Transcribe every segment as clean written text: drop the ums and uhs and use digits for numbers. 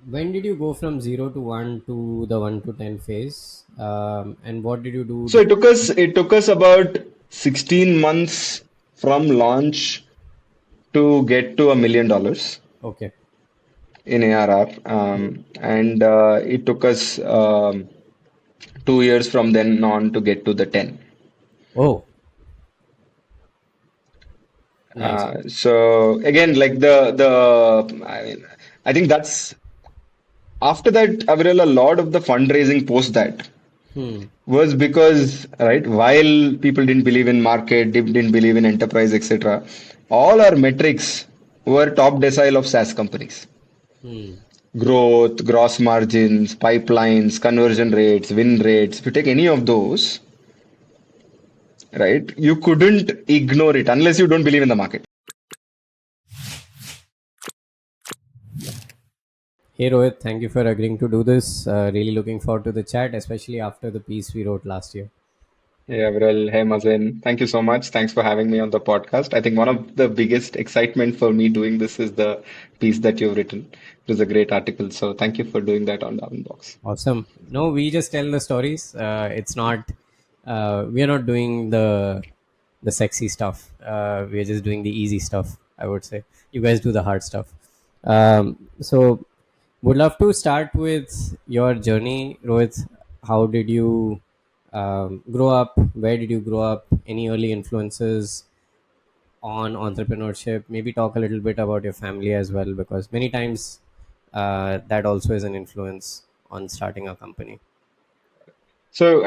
When did you go from 0 to 1 to the 1 to 10 phase? And what did you do? So it took us about 16 months from launch to get to $1 million Okay. in ARR, and it took us 2 years from then on to get to the 10. Oh, nice. So again, like I think that's after that, Avril, a lot of the fundraising post that Hmm. was because, right, while people didn't believe in market, didn't believe in enterprise, etc., all our metrics were top decile of SaaS companies. Hmm. Growth, gross margins, pipelines, conversion rates, win rates. If you take any of those, right, you couldn't ignore it unless you don't believe in the market. Hey Rohit, thank you for agreeing to do this. Really looking forward to the chat, especially after the piece we wrote last year. Hey, Aviral. Hey, Mazin. Thank you so much. Thanks for having me on the podcast. I think one of the biggest excitement for me doing this is the piece that you've written. It was a great article. So thank you for doing that on Darwinbox. Awesome. No, we just tell the stories. It's not. We are not doing the sexy stuff. We are just doing the easy stuff. I would say you guys do the hard stuff. So, would love to start with your journey, Rohit. How did you grow up? Where did you grow up? Any early influences on entrepreneurship? Maybe talk a little bit about your family as well, because many times that also is an influence on starting a company. So,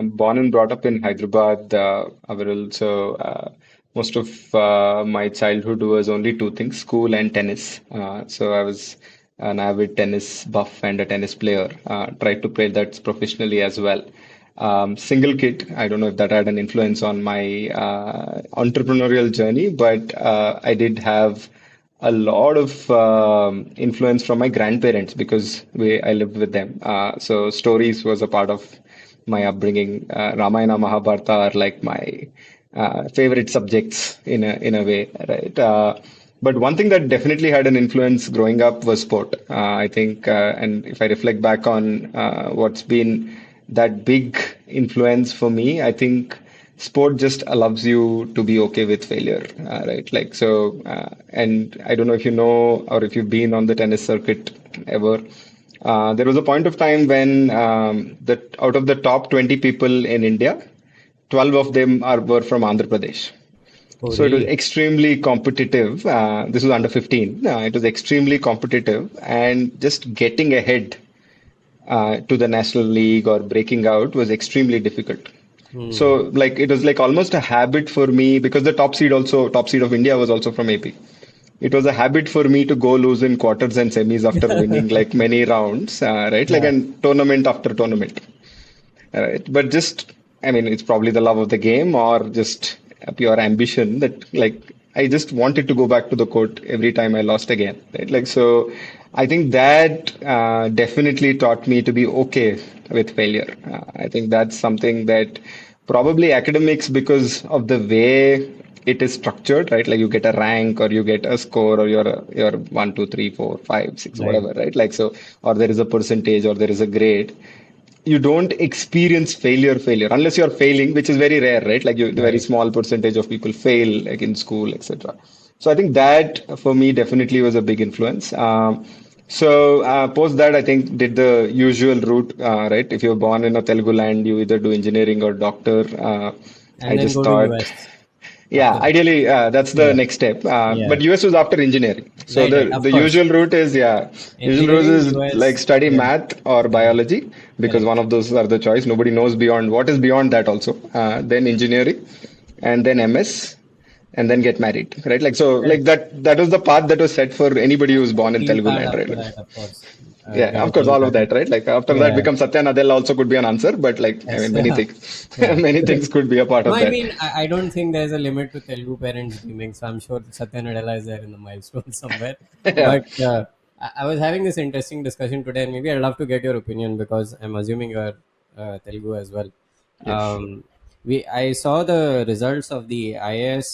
born and brought up in Hyderabad, Aviral. So, most of my childhood was only two things, school and tennis. So, I was an avid tennis buff and a tennis player. Tried to play that professionally as well. Single kid. I don't know if that had an influence on my entrepreneurial journey, but I did have a lot of influence from my grandparents because I lived with them. So stories was a part of my upbringing. Ramayana, Mahabharata are like my favorite subjects in a way, right? But one thing that definitely had an influence growing up was sport. I think, and if I reflect back on what's been that big influence for me, I think sport just allows you to be okay with failure, right? Like so, and I don't know if you know or if you've been on the tennis circuit ever. There was a point of time when the out of the top 20 people in India, 12 of them were from Andhra Pradesh. Oh, So it was really? extremely competitive. This was under 15. It was extremely competitive, and just getting ahead to the national league or breaking out was extremely difficult. Hmm. So like it was like almost a habit for me because the top seed of India was also from AP. It was a habit for me to go lose in quarters and semis after winning like many rounds, right? Like Yeah. and tournament after tournament, right? But just, I mean, it's probably the love of the game or just a pure ambition that like I just wanted to go back to the court every time I lost again, right? Like so, I think that definitely taught me to be okay with failure. I think that's something that probably academics because of the way it is structured, right? Like you get a rank or you get a score or you're 1, 2, 3, 4, 5, 6, Right. whatever, right? Like so, or there is a percentage or there is a grade you don't experience failure unless you're failing, which is very rare, right? Like the very Right. small percentage of people fail, like in school, etc. So I think that for me definitely was a big influence. Post that, I think did the usual route, right? If you're born in a Telugu land, you either do engineering or doctor. I And then just go to thought US yeah, after that. ideally, that's the Yeah. next step. Yeah. But US was after engineering. So Right. Right. the Of the course. usual route is yeah, usual route Engineering, is like US. study Yeah. math or Yeah. biology because one Correct. of those are the choice. Nobody knows beyond what is beyond that also. Then engineering, and then MS, and then get married, right? Like so, like Correct. that was the path that was set for anybody who's Get a born in green Telugu card land, right? after Like, that, of course. yeah, Get a of course, green all of card. that, right? Like after that Yeah. becomes Satya Nadella also could be an answer, but like I Yes. mean, many Yeah. things, Yeah. many things could be a part No, of I that. mean, I don't think there's a limit to Telugu parents dreaming, so I'm sure Satya Nadella is there in the milestone somewhere. Yeah. But I was having this interesting discussion today, and maybe I'd love to get your opinion because I'm assuming you're Telugu as well. Yes. I saw the results of the IAS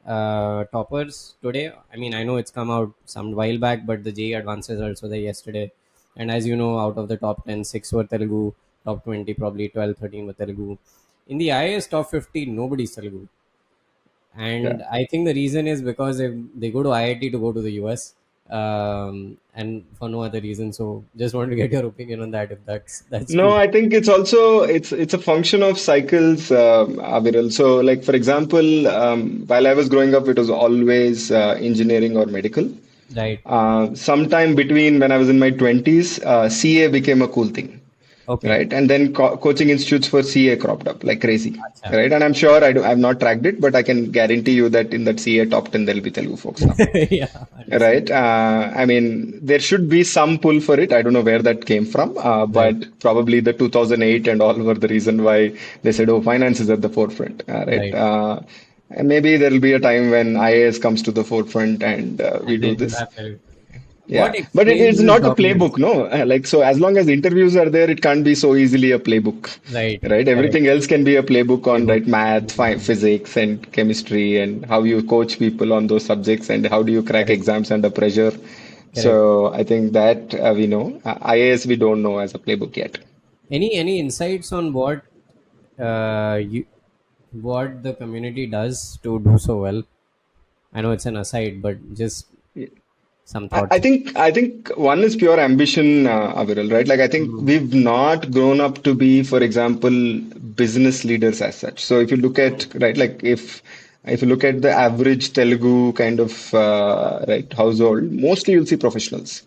Toppers today. I mean, I know it's come out some while back, but the JEE advanced results were there yesterday. And as you know, out of the top 10, 6 were Telugu, top 20, probably 12, 13 were Telugu. In the IIS top 50, nobody's Telugu. Yeah. And I think the reason is because they go to IIT to go to the US, and for no other reason. So just want to get your opinion on that if that's No, true. I think it's also it's a function of cycles, Aviral. So, like for example, while I was growing up, it was always engineering or medical. Right. Sometime between when I was in my 20s, CA became a cool thing, Okay. right? And then coaching institutes for CA cropped up like crazy, Acha. right? And I'm sure I've not tracked it, but I can guarantee you that in that CA top 10, there'll be Telugu folks now. Yeah, understood. Right. I mean, there should be some pull for it. I don't know where that came from, Right. but probably the 2008 and all were the reason why they said, oh, finance is at the forefront. Right. Right. And maybe there will be a time when IAS comes to the forefront and we And do then you this. have to. What Yeah. But it explains is these not a documents? playbook, no? Like, so as long as interviews are there, it can't be so easily a playbook. Right. Right, Correct. everything else can be a playbook on Playbook. right math, Mm, physics, and chemistry, and how you coach people on those subjects, and how do you crack correct. exams under pressure. Correct. So I think that we know. IAS we don't know as a playbook yet. Any insights on you what the community does to do so well? I know it's an aside, but just some thoughts. I think one is pure ambition, Aviral, right? Like I think Mm, we've not grown up to be, for example, business leaders as such. So if you look at right, like if you look at the average Telugu kind of right household, mostly you'll see professionals.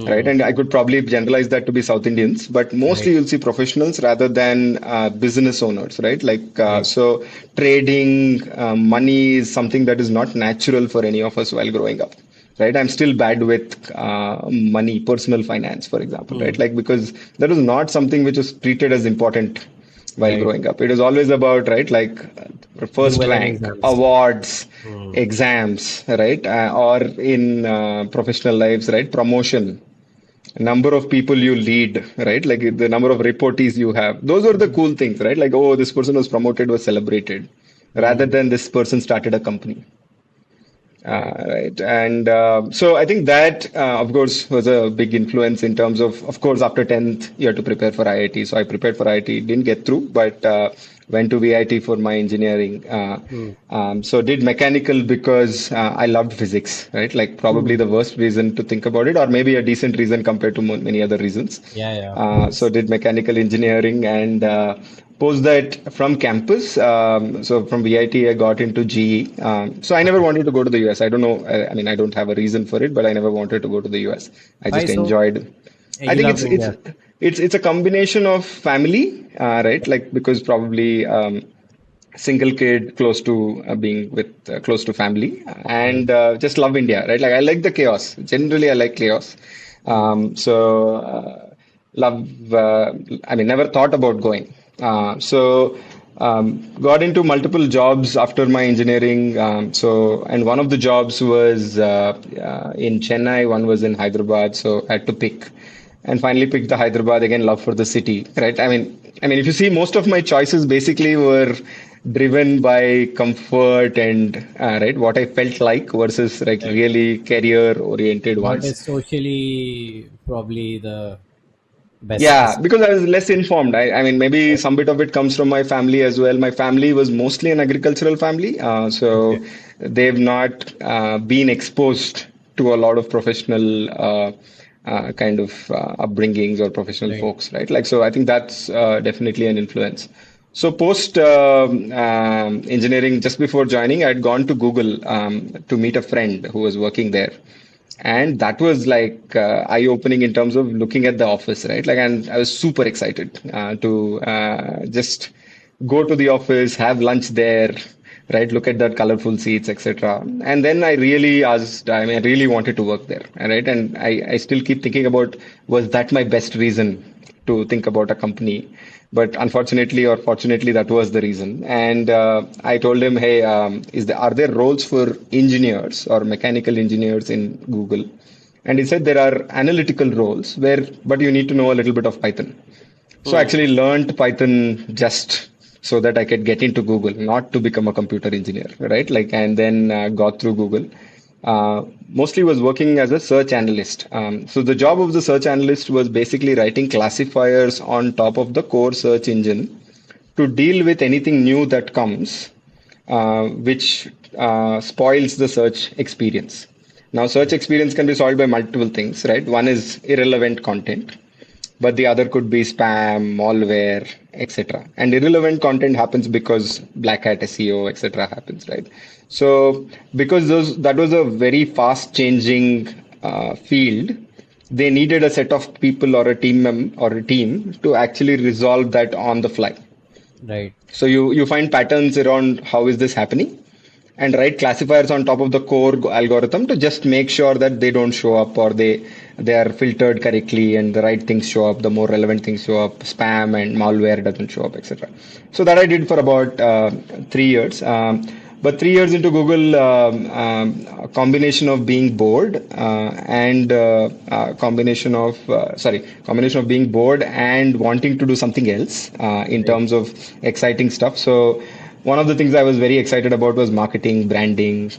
Right, mm, and I could probably generalize that to be South Indians, but mostly right. you'll see professionals rather than business owners, right? Like, Right. so trading money is something that is not natural for any of us while growing up, right? I'm still bad with money, personal finance, for example, right? Mm, Like, because that was not something which was treated as important while right. growing up. It was always about, right, like Do first well in rank, exams. awards, Mm, exams, right? Or in professional lives, right? Promotion, number of people you lead, right? Like the number of reportees you have. Those are the cool things, right? Like, oh, this person was promoted, was celebrated, rather mm, than this person started a company. right. Right. And so I think that, of course, was a big influence in terms of course, after 10th, you have to prepare for IIT. So I prepared for IIT, didn't get through, but went to VIT for my engineering. Mm, So did mechanical because I loved physics, right? Like probably mm. the worst reason to think about it, or maybe a decent reason compared to many other reasons. Yeah, yeah, of So course. did mechanical engineering and post that from campus. So from VIT, I got into GE. So I never Okay. wanted to go to the US. I don't know. I mean, I don't have a reason for it, but I never wanted to go to the US. I Why just so? enjoyed. I You think loved it's India. it's a combination of family, right? Like because probably single kid close to being with close to family Right. and just love India, right? Like I like the chaos. Generally, I like chaos. Mm, Love. I mean, never thought about going. Got into multiple jobs after my engineering. And one of the jobs was in Chennai. One was in Hyderabad. So I had to pick and finally picked the Hyderabad again, love for the city, right? I mean, if you see, most of my choices basically were driven by comfort and right what I felt like versus like right. really career oriented What ones. is socially probably the best Yeah, decision? because I was less informed. I mean, maybe some bit of it comes from my family as well. My family was mostly an agricultural family, Okay. so they've not been exposed to a lot of professional kind of upbringings or professional Right. folks, right? Like, so I think that's definitely an influence. So post engineering, just before joining, I'd gone to Google to meet a friend who was working there, and that was like eye-opening in terms of looking at the office, right? Like, and I was super excited to just go to the office, have lunch there, right? Look at the colorful seats, etc. And then I really asked, I mean, I really wanted to work there, right? And I still keep thinking about, was that my best reason to think about a company? But unfortunately or fortunately, that was the reason. And I told him, hey, are there roles for engineers or mechanical engineers in Google? And he said there are analytical roles but you need to know a little bit of Python. So I Mm, actually learned Python just so that I could get into Google, not to become a computer engineer, right? Like, and then got through Google. Mostly was working as a search analyst. So the job of the search analyst was basically writing classifiers on top of the core search engine to deal with anything new that comes, which spoils the search experience. Now, search experience can be solved by multiple things, right? One is irrelevant content, but the other could be spam, malware, etc. And irrelevant content happens because black hat SEO, etc. happens, right? So, because that was a very fast changing field, they needed a set of people or a team to actually resolve that on the fly. Right. So you find patterns around how is this happening and write classifiers on top of the core algorithm to just make sure that they don't show up or they are filtered correctly and the right things show up, the more relevant things show up, spam and malware doesn't show up, etc. So that I did for about 3 years. But 3 years into Google, a combination of being bored and combination of being bored and wanting to do something else in Right. terms of exciting stuff. So one of the things I was very excited about was marketing, branding,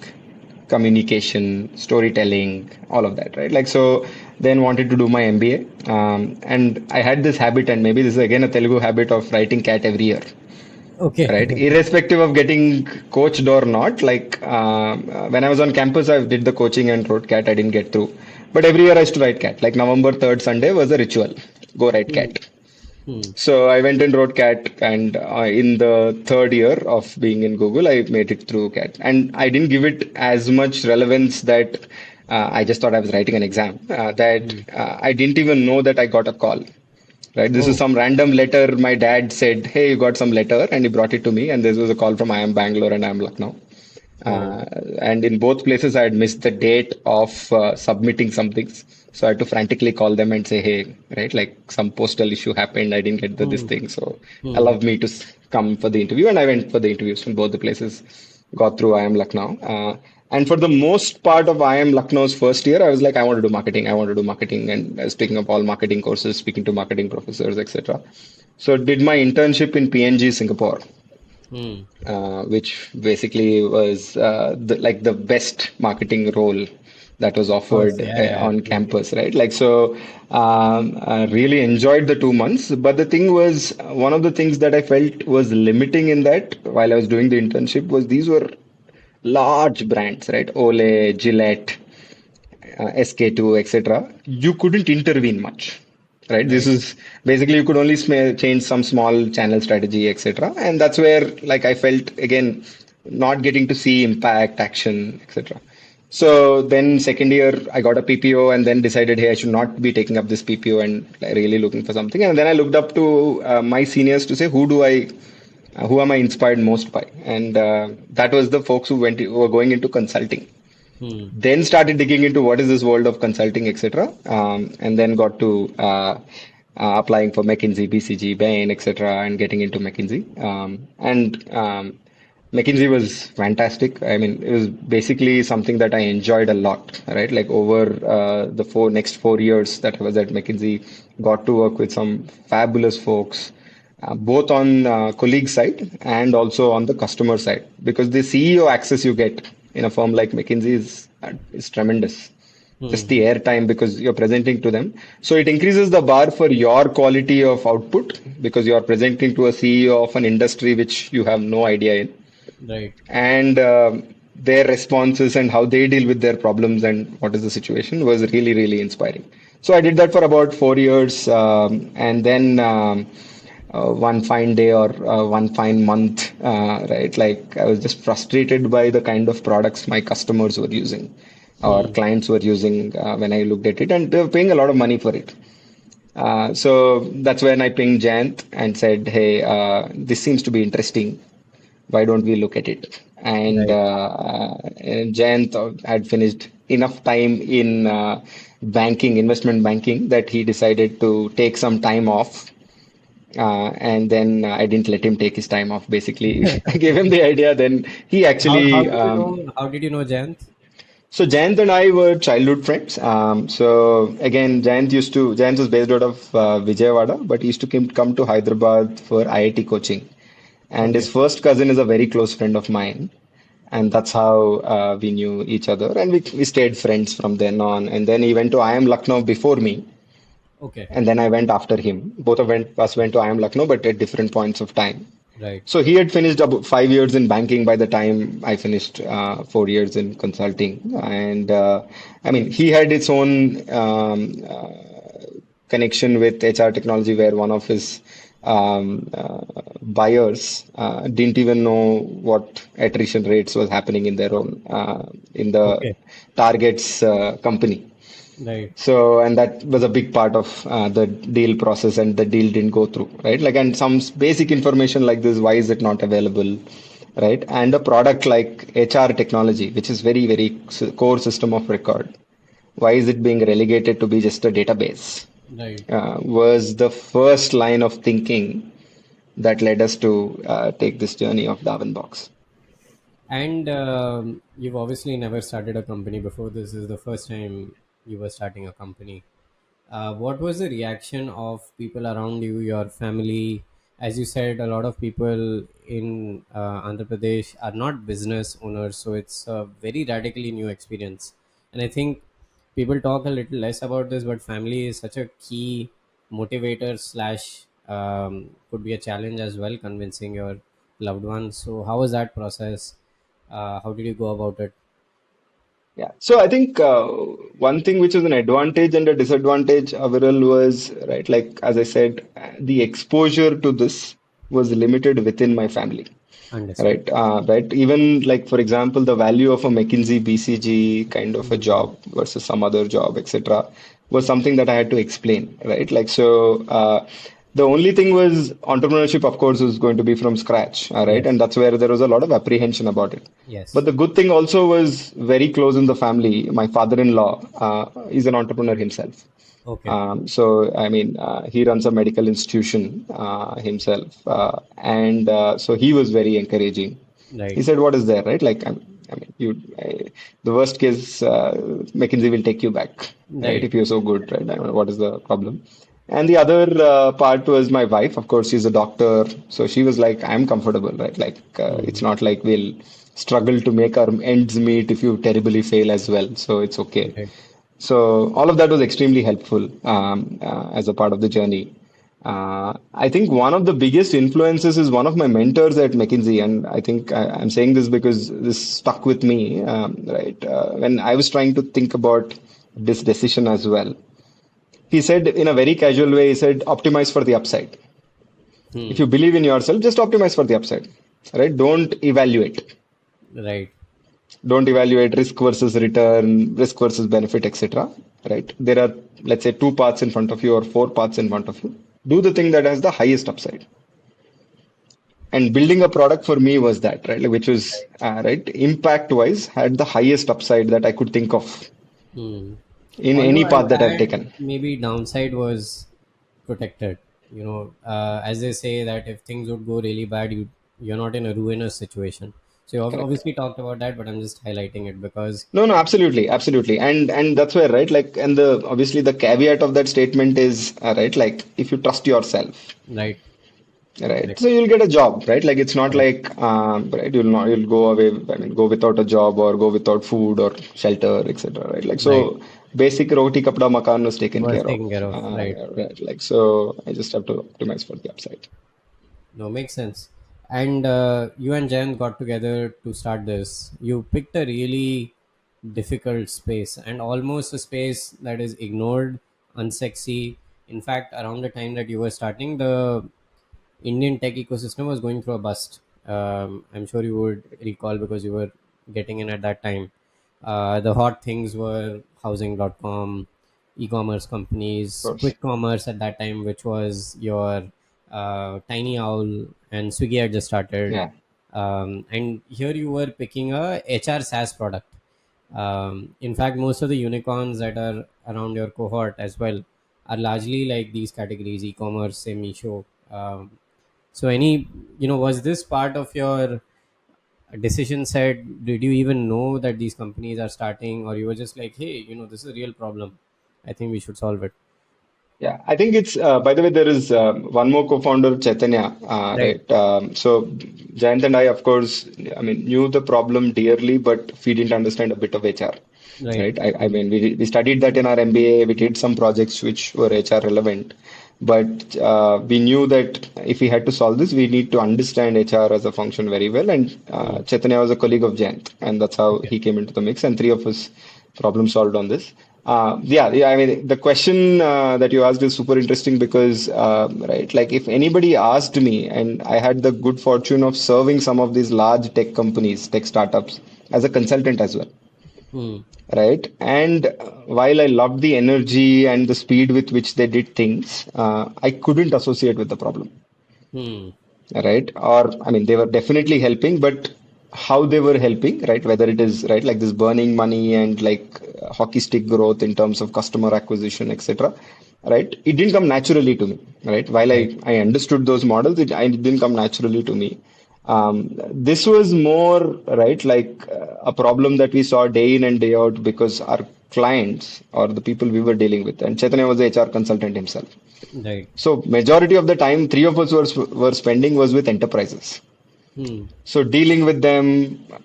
communication, storytelling, all of that, right? Like, so then wanted to do my MBA. And I had this habit, and maybe this is again a Telugu habit of writing cat every year, right? Okay. Irrespective of getting coached or not. Like, when I was on campus, I did the coaching and wrote cat. I didn't get through. But every year I used to write cat. Like November 3rd Sunday was a ritual. Go write Hmm. cat. Hmm. So I went and wrote CAT, and in the third year of being in Google, I made it through CAT. And I didn't give it as much relevance that I just thought I was writing an exam. That Hmm. I didn't even know that I got a call. Right, this is Oh. some random letter. My dad said, "Hey, you got some letter," and he brought it to me. And this was a call from IIM Bangalore and IIM Lucknow. Oh. And in both places, I had missed the date of submitting some things. So I had to frantically call them and say, hey, right, like some postal issue happened. I didn't get this Hmm. thing. So Hmm. allow me to come for the interview. And I went for the interviews from both the places, got through IIM Lucknow. And for the most part of IIM Lucknow's first year, I was like, I want to do marketing. I want to do marketing. And I was taking up all marketing courses, speaking to marketing professors, etc. So did my internship in PNG Singapore, Hmm. which basically was like the best marketing role that was Of course. offered Yeah. Yeah. on Absolutely. campus, right? Like, so I really enjoyed the 2 months. But the thing was, one of the things that I felt was limiting in that while I was doing the internship was these were large brands, right? Olay, Gillette, SK2, etc. You couldn't intervene much, right? This Right. is basically you could only change some small channel strategy, etc. And that's where, like, I felt again not getting to see impact, action, etc. So then second year I got a PPO and then decided, hey, I should not be taking up this PPO and like, really looking for something. And then I looked up to my seniors to say, who am I inspired most by? And that was the folks who were going into consulting, Hmm. then started digging into what is this world of consulting, etc. And then got to applying for McKinsey, BCG, Bain, etc., and getting into McKinsey. And McKinsey was fantastic. I mean, it was basically something that I enjoyed a lot, right? Like over the next 4 years that I was at McKinsey, got to work with some fabulous folks. Both on colleague side and also on the customer side, because the CEO access you get in a firm like McKinsey is tremendous. Just Hmm. the airtime because you're presenting to them. So it increases the bar for your quality of output because you're presenting to a CEO of an industry which you have no idea in. Right. And their responses and how they deal with their problems and what is the situation was really, really inspiring. So I did that for about 4 years. And then one fine day or one fine month, right? Like I was just frustrated by the kind of products my customers were using or Hmm. clients were using when I looked at it, and they were paying a lot of money for it. So that's when I pinged Jant and said, "Hey, this seems to be interesting. Why don't we look at it?" And Right. Jayant had finished enough time in banking, investment banking, that he decided to take some time off. And then I didn't let him take his time off. Basically, I gave him the idea. Then he How actually, did you know? How did you know Jayant? so Jayant and I were childhood friends. So again, Jayant was based out of Vijayawada, but he used to come to Hyderabad for IIT coaching. and Okay. his first cousin is a very close friend of mine, and that's how we knew each other, and we stayed friends from then on. And then he went to IIM Lucknow before me, Okay. and then I went after him. Both of us went to IIM Lucknow, but at different points of time. Right. So he had finished about 5 years in banking by the time I finished 4 years in consulting. And I mean, he had its own connection with HR technology where one of his buyers didn't even know what attrition rates was happening in their own in the Okay. target's company. Right. So, and that was a big part of the deal process, and the deal didn't go through, right? Like, and some basic information like this, why is it not available, right? And a product like HR technology, which is very core system of record, why is it being relegated to be just a database? Right. Was the first line of thinking that led us to take this journey of Darwinbox. And you've obviously never started a company before. This is the first time you were starting a company. What was the reaction of people around you, your family? As you said, a lot of people in Andhra Pradesh are not business owners, so it's a very radically new experience. And I think people talk a little less about this, but family is such a key motivator slash could be a challenge as well, convincing your loved ones. So, how was that process? How did you go about it? Yeah. So I think one thing which is an advantage and a disadvantage, Aviral, was right. Like as I said, the exposure to this was limited within my family. Understood. Right. Right. Even like for example, the value of a McKinsey BCG kind of a Mm, job versus some other job, etc., was something that I had to explain. Right. Like so. The only thing was entrepreneurship, of course, was going to be from scratch. All right. yes. And that's where there was a lot of apprehension about it. But Yes. the good thing also was very close in the family. My father-in-law is an entrepreneur himself. Okay. So, I mean, he runs a medical institution himself. And so he was very encouraging. Right. He said, "What is there, right? Like, I mean, the worst case, McKinsey will take you back, right? Right. If you're so good, right? I mean, what is the problem?" And the other part was my wife. Of course, she's a doctor, so she was like, "I'm comfortable, right? Like, it's Mm, not like we'll struggle to make our ends meet if you terribly fail as well. So it's okay." right. So all of that was extremely helpful as a part of the journey. I think one of the biggest influences is one of my mentors at McKinsey, and I think I'm saying this because this stuck with me. Right when I was trying to think about this decision as well, he said in a very casual way, he said, "Optimize for the upside. If Hmm. you believe in yourself, just optimize for the upside. Right? Don't evaluate." Right. Don't evaluate risk versus return, risk versus benefit, etc. Right? There are, let's say, two paths in front of you or four paths in front of you. Do the thing that has the highest upside. And building a product for me was that, right? Like, which was, right, impact wise, had the highest upside that I could think of Hmm. in Although any I path would that I've add, taken. maybe downside was protected. As they say that if things would go really bad, you're not in a ruinous situation. So you Correct. obviously talked about that, but I'm just highlighting it because No, no, absolutely, absolutely, and that's where, right, like, and the obviously the caveat of that statement is, right, like, if you trust yourself, right, right? correct, So you'll get a job, right? Like it's not correct, like, right? You'll go away. I mean, go without a job or go without food or shelter, etc. Right? Like right. so, basic roti kapda makan was taken Was care of. taken care of, right. Right? Like so, I just have to optimize for the upside. No, makes sense. And you and Jen got together to start this. You picked a really difficult space and almost a space that is ignored, unsexy. In fact, around the time that you were starting, the Indian tech ecosystem was going through a bust. I'm sure you would recall because you were getting in at that time. The hot things were housing.com, e-commerce Of companies, course. quick commerce at that time, which was your Tiny Owl, and Swiggy had just started. Yeah. And here you were picking a HR SaaS product. In fact, most of the unicorns that are around your cohort as well are largely like these categories: e-commerce, say Meesho. So, was this part of your decision set? Did you even know that these companies are starting, or you were just like, hey, this is a real problem. I think we should solve it. Yeah, I think it's, by the way, there is one more co-founder, Chaitanya, Right, right? So Jayant and I, of course, I mean, knew the problem dearly, but we didn't understand a bit of HR, right. right? I mean, we studied that in our MBA. We did some projects which were HR relevant, but we knew that if we had to solve this, we need to understand HR as a function very well. And Hmm. Chaitanya was a colleague of Jayant, and that's how Okay. he came into the mix, and three of us problem solved on this. Yeah. I mean, the question that you asked is super interesting because, right, like if anybody asked me, and I had the good fortune of serving some of these large tech companies, tech startups, as a consultant as well, Hmm. right? And while I loved the energy and the speed with which they did things, I couldn't associate with the problem, Hmm. right? Or, I mean, they were definitely helping, but how they were helping, right? Whether it is, right, like this burning money and like hockey stick growth in terms of customer acquisition, etc., right? It didn't come naturally to me, right? While Right. I understood those models, it didn't come naturally to me. This was more, right, like a problem that we saw day in and day out because our clients or the people we were dealing with, and Chaitanya was the HR consultant himself. Right. So majority of the time, three of us were spending was with enterprises. Hmm. So dealing with them,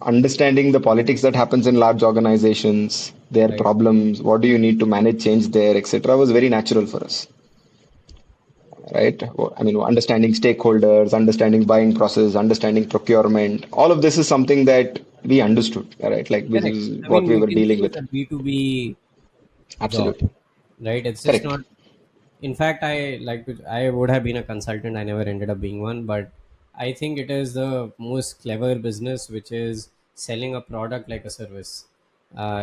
understanding the politics that happens in large organizations, their Right. problems, what do you need to manage change there, etc., was very natural for us, right? I mean, understanding stakeholders, understanding buying process, understanding procurement, all of this is something that we understood, right? Like this Correct. is I what mean, we were dealing McKinsey is with. a B2B job, Absolutely. right? It's just Correct. not. In fact, I would have been a consultant. I never ended up being one, but I think it is the most clever business, which is selling a product like a service.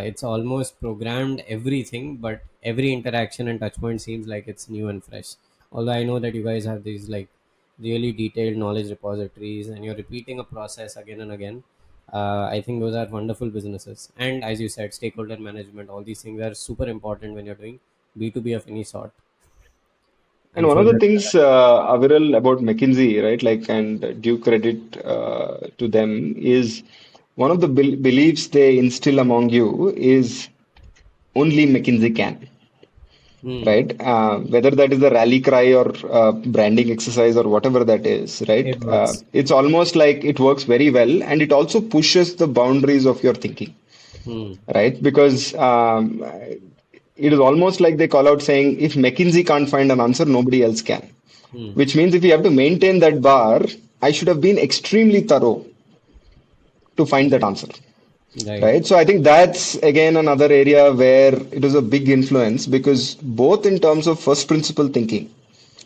It's almost programmed everything, but every interaction and touch point seems like it's new and fresh. Although I know that you guys have these like really detailed knowledge repositories and you're repeating a process again and again. I think those are wonderful businesses. And as you said, stakeholder management, all these things are super important when you're doing B2B of any sort. And I'm one of sure the that. things, Aviral, about McKinsey, right, like, and due credit to them, is one of the beliefs they instill among you is only McKinsey can, Hmm. right? Whether that is a rally cry or branding exercise or whatever that is, right? It works. It's almost like it works very well, and it also pushes the boundaries of your thinking, Hmm. right? Because it is almost like they call out saying, if McKinsey can't find an answer, nobody else can. Hmm. Which means if you have to maintain that bar, I should have been extremely thorough to find that Right. answer. Right. Right. So I think that's again another area where it is a big influence because both in terms of first principle thinking,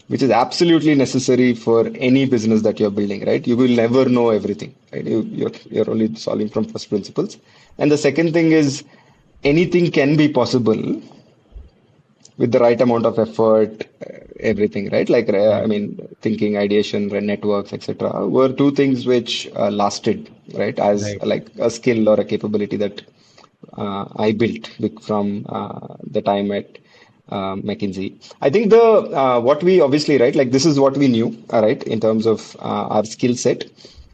which is absolutely necessary for any business that you're building, right? You will never know everything, right? You're only solving from first principles. And the second thing is anything can be possible with the right amount of effort, everything, right? Like, I Right. mean, thinking, ideation, networks, etc., were two things which lasted, right? As Right. like a skill or a capability that I built from the time at McKinsey. I think the what we obviously, right, like this is what we knew, right, in terms of our skill set.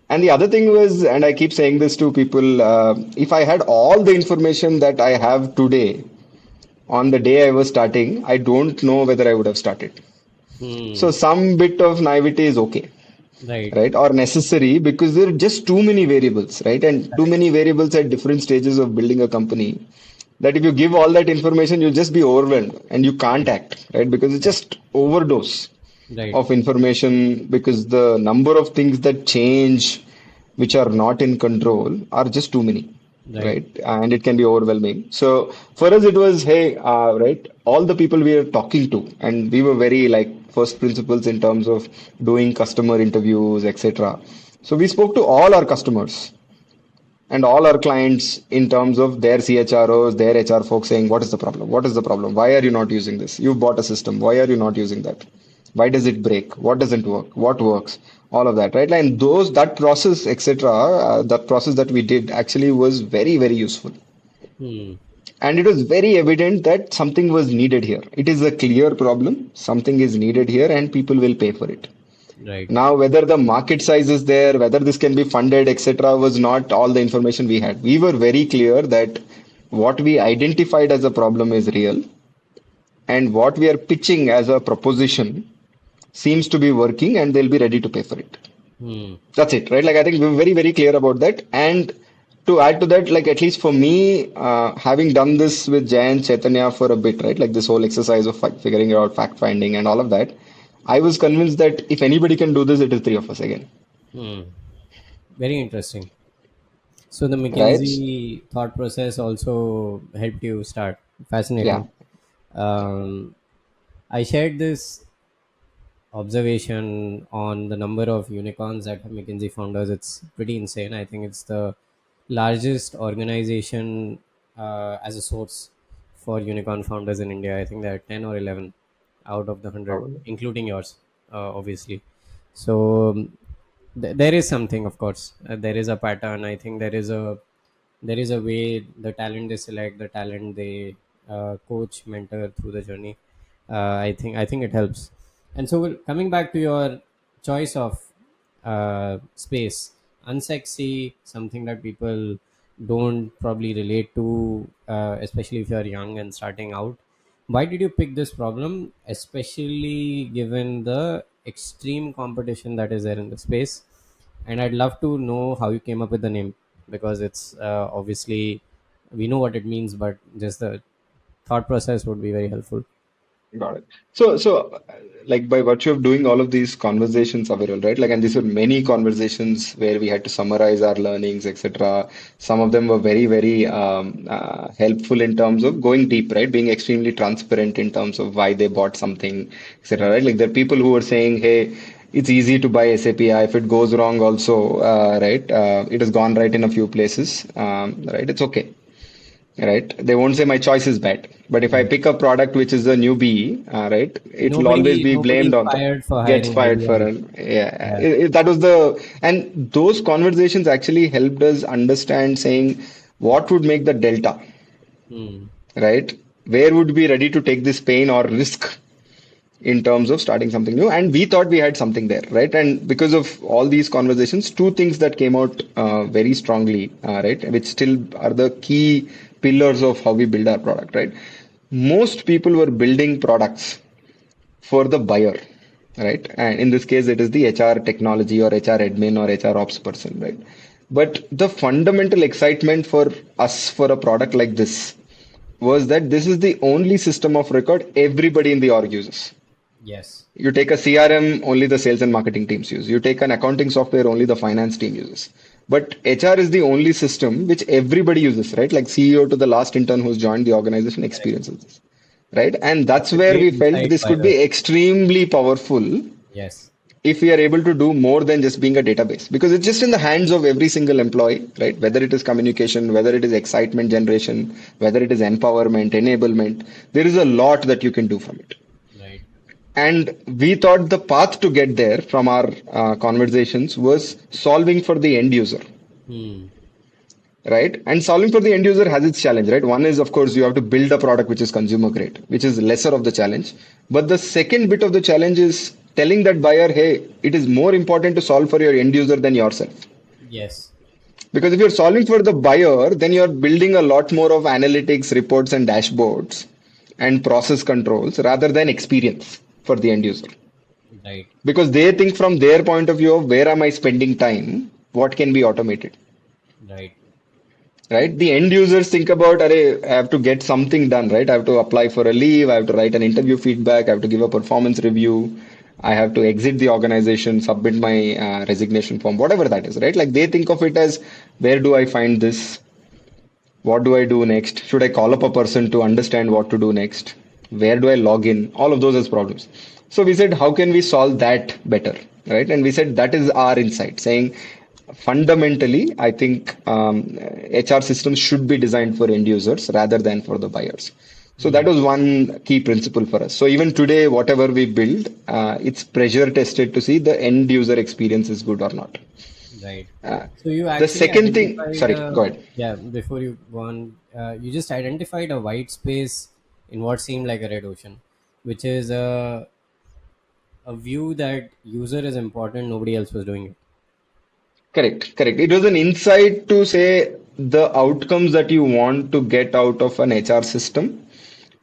And the other thing was, and I keep saying this to people, if I had all the information that I have today on the day I was starting, I don't know whether I would have started. So Hmm. some bit of naivety is okay, Right. right? Or necessary because there are just too many variables, right? And too Correct. many variables at different stages of building a company that if you give all that information, you'll just be overwhelmed and you can't Right. act, right? Because it's Right. just overdose Right. of information because the number of things that change which are not in control are just too many, Right. right? And it can be overwhelming. So for us it was, hey, right, all the people we are talking to, and we were very like first principles in terms of doing customer interviews, etc. So we spoke to all our customers and all our clients in terms of their CHROs, their HR folks saying, what is the problem? What is the problem? Why are you not using this? You bought a system. Why are you not using that? Why does it break? What doesn't work? What works? All of that, right? And that process, etc., that process that we did actually was very, very useful. Hmm. And it was very evident that something was needed here. It is a clear problem. Something is needed here, and people will pay for it. Right. Now, whether the market size is there, whether this can be funded, etc., was not all the information we had. We were very clear that what we identified as a problem is real, and what we are pitching as a proposition seems to be working, and they'll be ready to pay for it. Hmm. That's it, right? Like I think we're very, very clear about that. And to add to that, like at least for me, having done this with Jay and Chaitanya for a bit, right? Like this whole exercise of figuring out fact finding and all of that, I was convinced that if anybody can do this, it is three of us again, Hmm. Very interesting. So the right? McKinsey thought process also helped you start. Yeah. Fascinating. Um, I shared this observation on the number of unicorns at McKinsey founders. It's pretty insane. I think it's the largest organization as a source for unicorn founders in India. I think there are 10 or 11 out of the 100, Probably. including yours, obviously. So there is something, of course. There is a pattern. I think there is a way the talent they select, the talent they coach, mentor through the journey. I think it helps. And so coming back to your choice of space, unsexy, something that people don't probably relate to, especially if you're young and starting out. Why did you pick this problem, especially given the extreme competition that is there in the space? And I'd love to know how you came up with the name, because it's obviously we know what it means, but just the thought process would be very helpful. Got it. Like by virtue of doing all of these conversations, Aviral, right? Like, and these were many conversations where we had to summarize our learnings, etc. Some of them were very, very helpful in terms of going deep, right? Being extremely transparent in terms of why they bought something, etc. Right. Right? Like there are people who were saying, "Hey, it's easy to buy SAP. If it goes wrong, also, right? It has gone right in a few places, right? It's okay." Right? They won't say my choice is bad. But if I Right. pick a product which is a newbie, right, it will always Nobody be nobody blamed is on that. fired for Gets hiring fired for ideas. an yeah. Yeah. That was and those conversations actually helped us understand saying what would make the delta, Hmm. right? Where would be ready to take this pain or risk in terms of starting something new, and we thought we had something there, right? And because of all these conversations, two things that came out very strongly, right, which still are the key pillars of how we build our product, right? Most people were building products for the buyer, right? And in this case, it is the HR technology or HR admin or HR ops person, right? But the fundamental excitement for us for a product like this was that this is the only system of record everybody in the org uses. Yes. You take a CRM, only the sales and marketing teams use. You take an accounting software, only the finance team uses. But HR is the only system which everybody uses, right? Like CEO to the last intern who's joined the organization Correct. experiences this, right? And that's That's a where great we felt insight this by could the. be extremely powerful Yes. if we are able to do more than just being a database, because it's just in the hands of every single employee, right? Whether it is communication, whether it is excitement generation, whether it is empowerment, enablement, there is a lot that you can do from it. Right. And we thought the path to get there from our conversations was solving for the end user, Hmm. right? And solving for the end user has its challenge, right? One is, of course, you have to build a product which is consumer grade, which is lesser of the challenge. But the second bit of the challenge is telling that buyer, hey, it is more important to solve for your end user than yourself. Yes. Because if you're solving for the buyer, then you're building a lot more of analytics, reports, and dashboards and process controls rather than experience for the end user. Right. Because they think from their point of view of where am I spending time, what can be automated, Right. right? The end users think about, I have to get something done, right? I have to apply for a leave, I have to write an interview feedback, I have to give a performance review, I have to exit the organization, submit my resignation form, whatever that is, right? Like they think of it as where do I find this? What do I do next? Should I call up a person to understand what to do next? Where do I log in? All of those as problems. So we said, how can we solve that better? Right. And we said that is our insight, saying fundamentally, I think HR systems should be designed for end users rather than for the buyers. So that Hmm. was one key principle for us. So even today, whatever we build, it's pressure tested to see the end user experience is good or not. Right. Uh, So you the actually second thing, identified sorry, go a, ahead. yeah, before you go on, you just identified a white space in what seemed like a red ocean, which is a view that user is important, nobody else was doing it. Correct, correct. It was an insight to say the outcomes that you want to get out of an HR system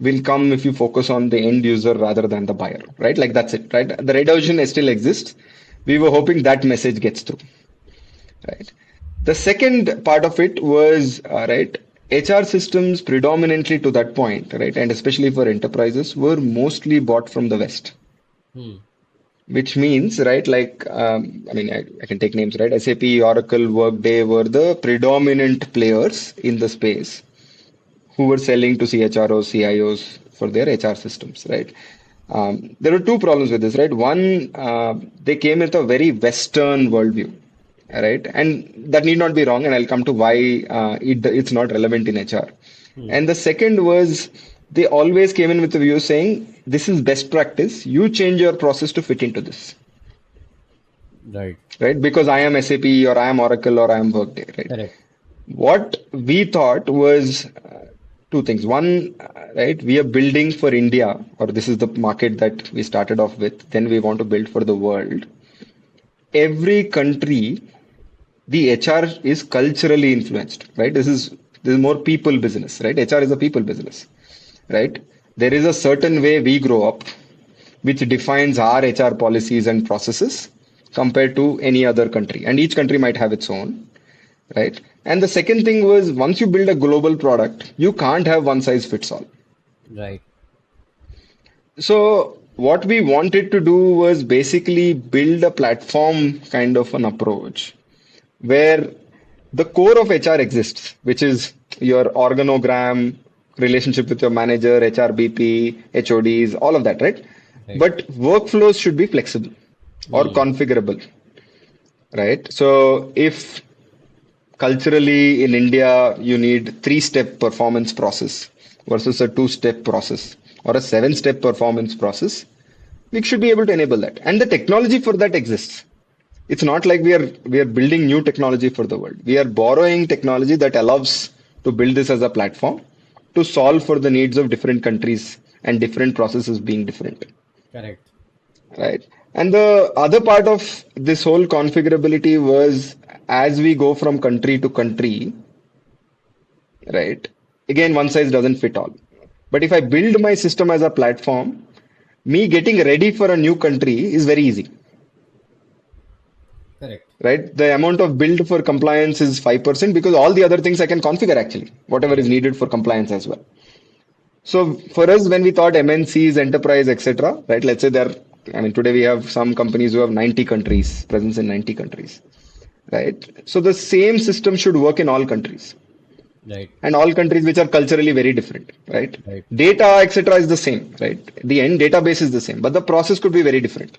will come if you focus on the end user rather than the buyer, right? Like that's it, right? The red ocean still exists. We were hoping that message gets through, right? The second part of it was, right, HR systems predominantly to that point, right, and especially for enterprises, were mostly bought from the West, Hmm. which means, right, like, I mean, I can take names, right? SAP, Oracle, Workday were the predominant players in the space who were selling to CHROs, CIOs for their HR systems, right? There were two problems with this, right? One, they came with a very Western worldview, right? And that need not be wrong, and I'll come to why it's not relevant in HR. Hmm. And the second was they always came in with a view saying, this is best practice. You change your process to fit into this, Right. right? Because I am SAP or I am Oracle or I am Workday, right? Correct. What we thought was two things. One, right, we are building for India, or this is the market that we started off with. Then we want to build for the world. Every country, the HR is culturally influenced, right? This is more people business, right? HR is a people business, right? There is a certain way we grow up, which defines our HR policies and processes compared to any other country, and each country might have its own, right? And the second thing was once you build a global product, you can't have one size fits all. Right. So what we wanted to do was basically build a platform kind of an approach where the core of HR exists, which is your organogram, relationship with your manager, HRBP, HODs, all of that, right? Right. But workflows should be flexible or Hmm. configurable, right? So if culturally in India you need three-step performance process versus a two-step process or a seven-step performance process, we should be able to enable that. And the technology for that exists. It's not like we are building new technology for the world. We are borrowing technology that allows to build this as a platform to solve for the needs of different countries and different processes being different, Correct. right? And the other part of this whole configurability was as we go from country to country, right? Again, one size doesn't fit all. But if I build my system as a platform, me getting ready for a new country is very easy, Correct. right? The amount of build for compliance is 5% because all the other things I can configure actually, whatever is Correct. needed for compliance as well. So for us, when we thought MNCs, enterprise, etc., right? Let's say there, I mean, today we have some companies who have 90 countries, presence in 90 countries, right? So the same system should work in all countries Right. and all countries which are culturally very different, right? Right. Data, etc., is the same, right? The end database is the same, but the process could be very different.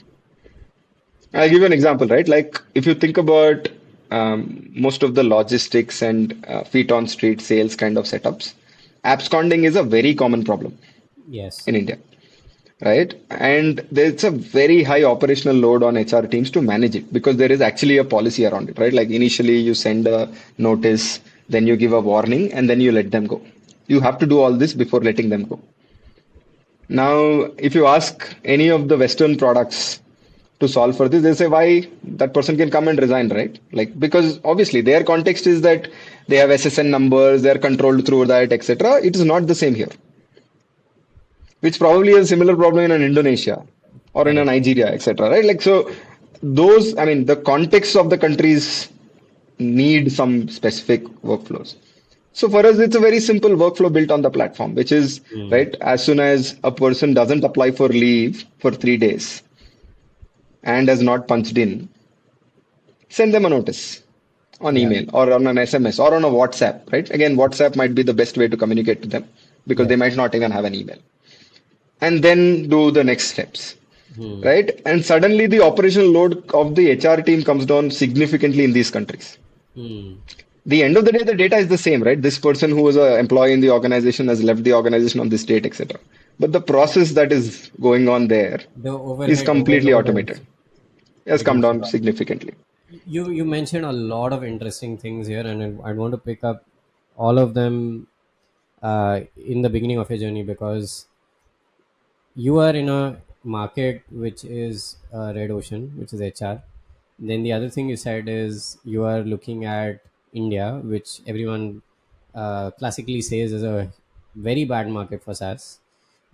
I'll give you an example, right? Like if you think about most of the logistics and feet on street sales kind of setups, absconding is a very common problem Yes. in India, right? And there's a very high operational load on HR teams to manage it because there is actually a policy around it, right? Like initially you send a notice, then you give a warning, and then you let them go. You have to do all this before letting them go. Now, if you ask any of the Western products to solve for this, they say why that person can come and resign, right? Like because obviously their context is that they have SSN numbers, they're controlled through that, etc. It is not the same here, which probably is a similar problem in an Indonesia or in a Correct. Nigeria, etc. Right? Like so, those I mean the context of the countries need some specific workflows. So for us, it's a very simple workflow built on the platform, which is Hmm. right as soon as a person doesn't apply for leave for 3 days and has not punched in, send them a notice on Yeah. email or on an SMS or on a WhatsApp, right? Again, WhatsApp might be the best way to communicate to them because they Yes. might not even have an email. And then do the next steps, Hmm. right? And suddenly the operational load of the HR team comes down significantly in these countries. Hmm. The end of the day, the data is the same, right? This person who was an employee in the organization has left the organization on this date, etc. But the process that is going on there The is overhead completely overload is automated. It has come reduced a down lot. significantly. You mentioned a lot of interesting things here, and I want to pick up all of them in the beginning of your journey, because you are in a market which is red ocean, which is HR. Then the other thing you said is you are looking at India, which everyone classically says is a very bad market for SaaS.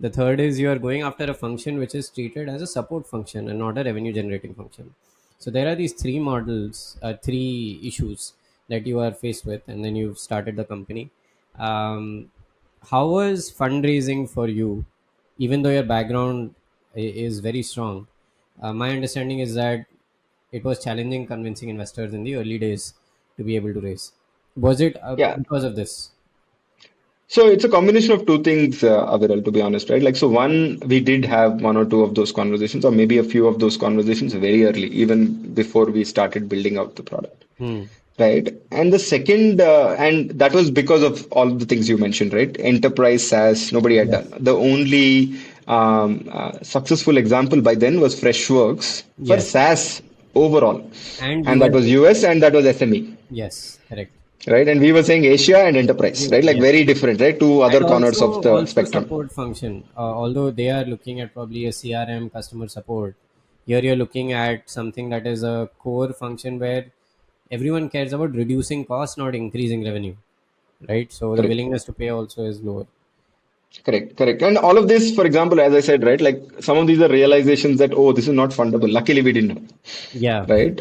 The third is you are going after a function which is treated as a support function and not a revenue generating function. So there are these three models, three issues that you are faced with, and then you've started the company. Um, how was fundraising for you, even though your background is very strong? My understanding is that it was challenging convincing investors in the early days to be able to raise. Was it Yeah. because of this? So it's a combination of two things, Aviral, to be honest, right? Like, so one, we did have one or two of those conversations, or maybe a few of those conversations very early, even before we started building out the product, Hmm. right? And the second, and that was because of all the things you mentioned, right? Enterprise SaaS, nobody had done. Yes. The only successful example by then was Freshworks for Yes. SaaS overall, And and that US was based. US and that was SME. Yes, correct. Right, and we were saying Asia and enterprise, right? Like Yes. very different, right? Two And other corners also of the also spectrum. support function. Although they are looking at probably a CRM customer support, here you're looking at something that is a core function where everyone cares about reducing cost, not increasing revenue. Right? So the Correct. willingness to pay also is lower. Correct. And all of this, for example, as I said, right, like some of these are realizations that, oh, this is not fundable. Luckily, we didn't know, Yeah. right?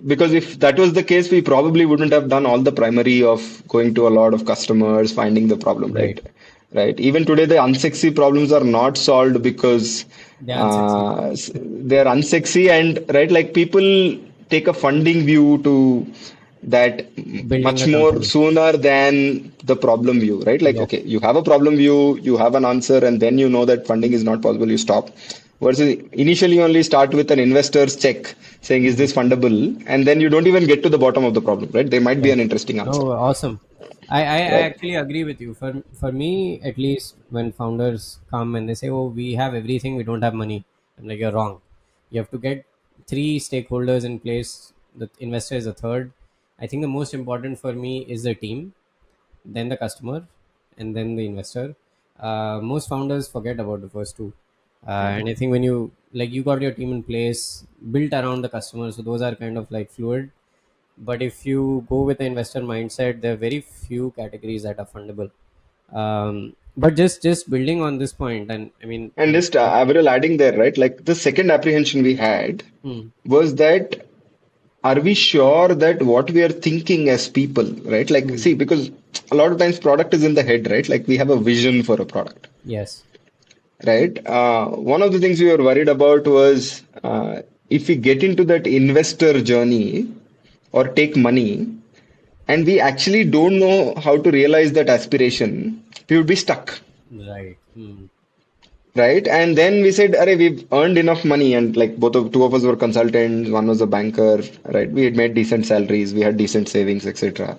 Because if that was the case, we probably wouldn't have done all the primary of going to a lot of customers, finding the problem, Right. right? Right. Even today, the unsexy problems are not solved because They're unsexy. they're unsexy and, right, like people take a funding view to that Building much the more company. sooner than the problem view, right? Like, Yes. okay, you have a problem view, you have an answer, and then you know that funding is not possible, you stop. Versus initially only start with an investor's check saying, is Mhm. this fundable? And then you don't even get to the bottom of the problem, right? There might be an Yes. interesting answer, Oh, awesome. I right? actually agree with you. For me, at least, when founders come and they say, "Oh, we have everything, we don't have money," I'm like, "You're wrong. You have to get three stakeholders in place. The investor is a third. I think the most important for me is the team, then the customer, and then the investor. Most founders forget about the first two, and I think when you got your team in place, built around the customer, so those are kind of like fluid. But if you go with the investor mindset, there are very few categories that are fundable. But just building on this point, and I mean, And just Avril adding there, right? Like the second apprehension we had hmm, was that are we sure that what we are thinking as people, right? Like, hmm, see, because a lot of times product is in the head, right? Like we have a vision for a product, yes, right? One of the things we were worried about was if we get into that investor journey or take money and we actually don't know how to realize that aspiration, we would be stuck. right, Right. And then we said, Arey, we've earned enough money. And like two of us were consultants, one was a banker, right? We had made decent salaries, we had decent savings, etc.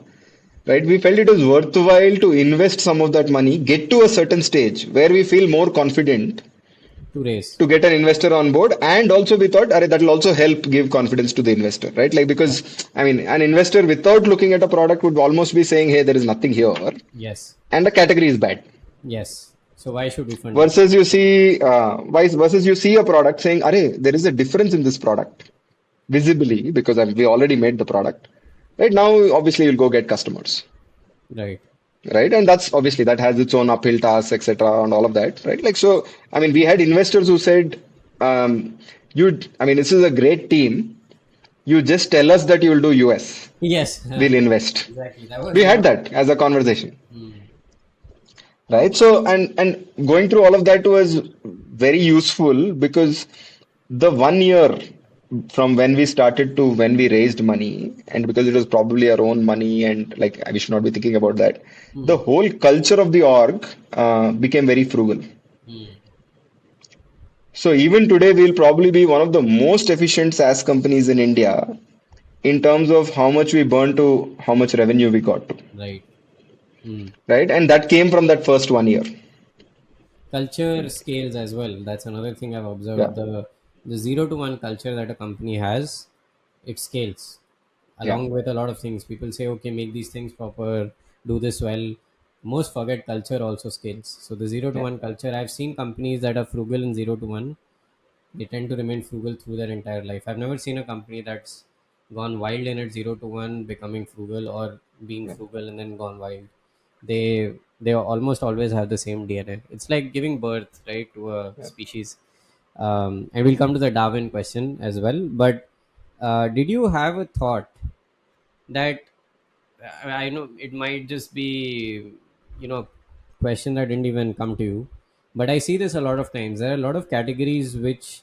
Right. We felt it was worthwhile to invest some of that money, get to a certain stage where we feel more confident to raise, to get an investor on board. And also we thought, Arey, that will also help give confidence to the investor, right? Like, yeah, because I mean, an investor without looking at a product would almost be saying, hey, there is nothing here. yes, And the category is bad. yes. So why should we fund it? Versus you see a product saying, "Arey, there is a difference in this product visibly because we already made the product." Right now, obviously, you'll go get customers, Right. right? And that's obviously that has its own uphill tasks, etc., and all of that, right? Like so, I mean, we had investors who said, I mean, this is a great team. You just tell us that you will do US, Yes, we'll invest." exactly. That was We one had of that as a conversation. hmm, Right, so and going through all of that was very useful because the 1 year from when we started to when we raised money, and because it was probably our own money and like we should not be thinking about that, the hmm, whole culture of the org became very frugal. hmm, So even today we'll probably be one of the most efficient SaaS companies in India in terms of how much we burn to how much revenue we got to, right. Hmm. right? And that came from that first 1 year. Culture scales as well. That's another thing I've Yeah, observed. The 0 to 1 culture that a company has, it scales yeah, along with a lot of things. People say, okay, make these things proper, do this well. Most forget culture also scales. So the zero to yeah. one culture, I've seen companies that are frugal in 0 to 1, they tend to remain frugal through their entire life. I've never seen a company that's gone wild in at 0 to 1, becoming frugal, or being Yeah. frugal and then gone wild. They They almost always have the same DNA. It's like giving birth, right, to a Yeah. species. And we'll come to the Darwin question as well. But did you have a thought that I know it might just be, question that didn't even come to you, but I see this a lot of times. There are a lot of categories which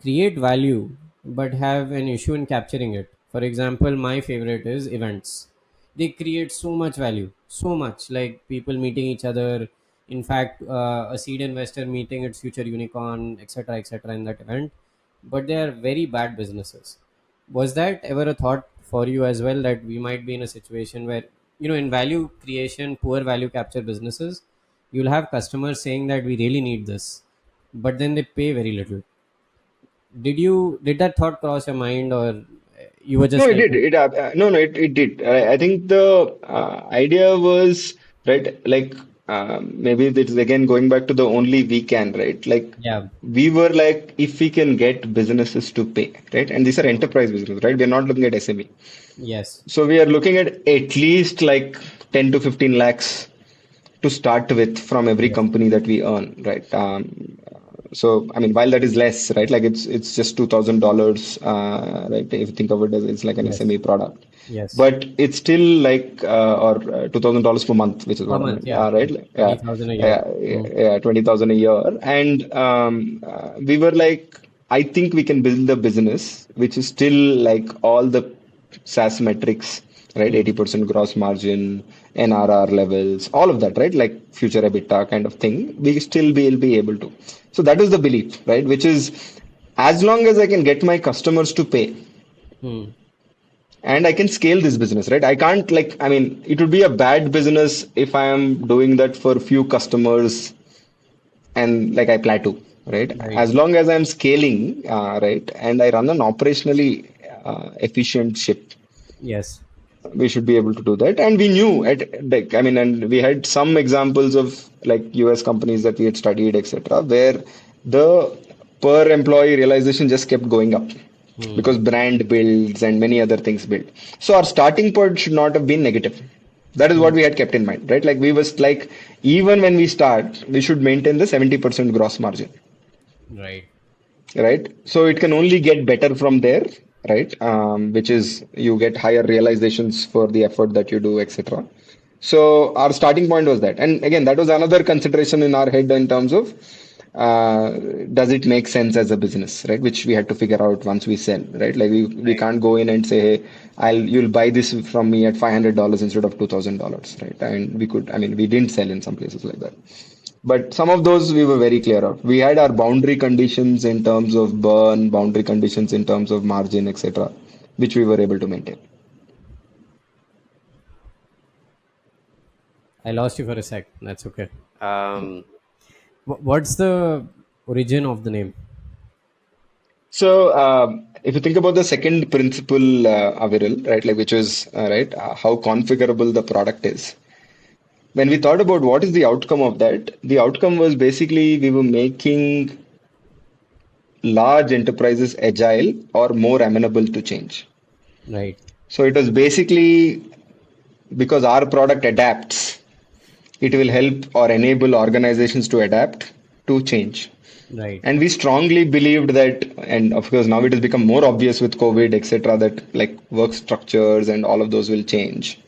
create value but have an issue in capturing it. For example, my favorite is events. They create so much value, so much, like people meeting each other. In fact, a seed investor meeting its future unicorn, etc., etc., in that event. But they are very bad businesses. Was that ever a thought for you as well, that we might be in a situation where, in value creation, poor value capture businesses, you'll have customers saying that we really need this, but then they pay very little. Did that thought cross your mind, or you were No, just it like, did. It did. I think the idea was right. Like maybe this is again going back to the only we can, right? Like yeah, we were like, if we can get businesses to pay, right? And these are enterprise businesses, right? We're not looking at SME. yes, So we are looking at least like 10 to 15 lakhs to start with from every yes, company that we earn, right? So I mean, while that is less, right? Like it's just $2,000, right? If you think of it as it's like an yes, SME product, yes, but it's still like or $2,000 per month, which is per what I month, mean, yeah, right? Like, yeah, 20,000 a year. yeah, yeah, Mm. yeah, 20,000 a year, and we were like, I think we can build a business which is still like all the SaaS metrics, right? Mm. 80% gross margin, NRR levels, all of that, right? Like future EBITDA kind of thing. We still will be able to. So that is the belief, right? Which is as long as I can get my customers to pay Mm. and I can scale this business, right? I can't like, I mean, it would be a bad business if I am doing that for few customers and like I plateau, right? Right. As long as I'm scaling, right, and I run an operationally efficient ship, Yes. we should be able to do that. And we knew at like, I mean, and we had some examples of like US companies that we had studied, etc., where the per employee realization just kept going up Mm. because brand builds and many other things build. So our starting point should not have been negative. That is what Mm. we had kept in mind, right? Like we was like, even when we start, we should maintain the 70% gross margin, Right. right? So it can only get better from there, right? Which is you get higher realizations for the effort that you do, etc. So our starting point was that, and again, that was another consideration in our head in terms of uh, does it make sense as a business, right? Which we had to figure out once we sell, right? Like we Right. can't go in and say, hey, you'll buy this from me at $500 instead of $2,000, right? And we could, I mean, we didn't sell in some places like that. But some of those we were very clear of. We had our boundary conditions in terms of burn, boundary conditions in terms of margin, etc., which we were able to maintain. I lost you for a sec. That's okay. What's the origin of the name? So, if you think about the second principle, Aviral, right, like which was right, how configurable the product is. When we thought about what is the outcome of that, the outcome was basically we were making large enterprises agile or more amenable to change. Right. So it was basically because our product adapts, it will help or enable organizations to adapt to change. Right. And we strongly believed that, and of course, now it has become more obvious with COVID, etc., that like work structures and all of those will change.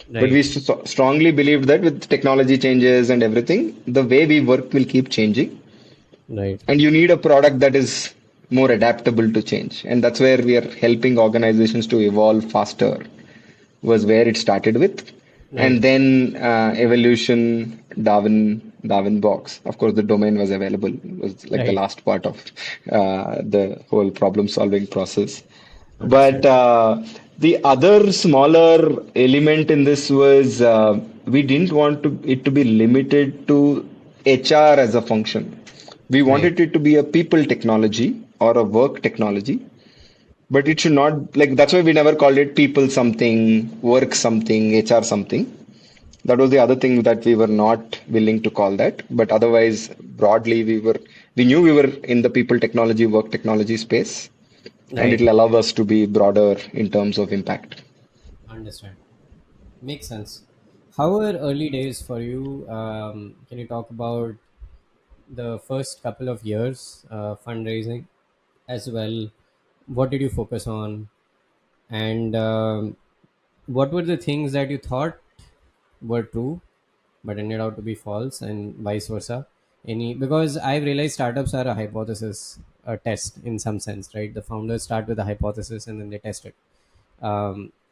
But Right. we strongly believed that with technology changes and everything, the way we work will keep changing. Right. And you need a product that is more adaptable to change. And that's where we are helping organizations to evolve faster was where it started with. Right. And then evolution, Darwinbox. Of course, the domain was available. It was like the Right. last part of the whole problem solving process. But Understood. the other smaller element in this was we didn't want it to be limited to HR as a function. We Right. wanted it to be a people technology or a work technology, but it should not like that's why we never called it people something, work something, HR something. That was the other thing that we were not willing to call that. But otherwise, broadly, we knew we were in the people technology, work technology space, and Right. it'll allow us to be broader in terms of impact. Understand. Makes sense. How were early days for you? Can you talk about the first couple of years fundraising as well? What did you focus on? And what were the things that you thought were true but ended out to be false, and vice versa? Any, because I've realized startups are a hypothesis, a test in some sense, right? The founders start with a hypothesis and then they test it.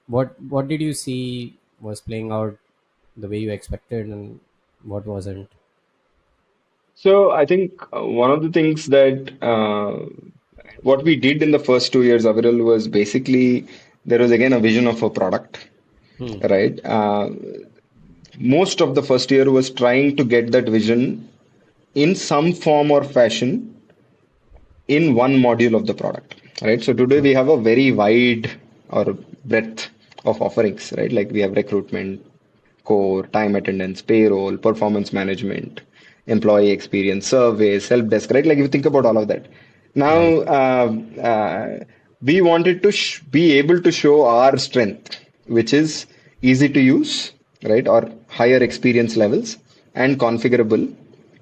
What did you see was playing out the way you expected, and what wasn't? So I think one of the things that what we did in the first 2 years, Aviral, was basically there was again a vision of a product, Hmm. right? Most of the first year was trying to get that vision in some form or fashion in one module of the product, right? So today we have a very wide or breadth of offerings, right? Like we have recruitment, core, time attendance, payroll, performance management, employee experience, surveys, help desk, right? Like if you think about all of that. Now, Right. we wanted to be able to show our strength, which is easy to use, right? Or higher experience levels and configurable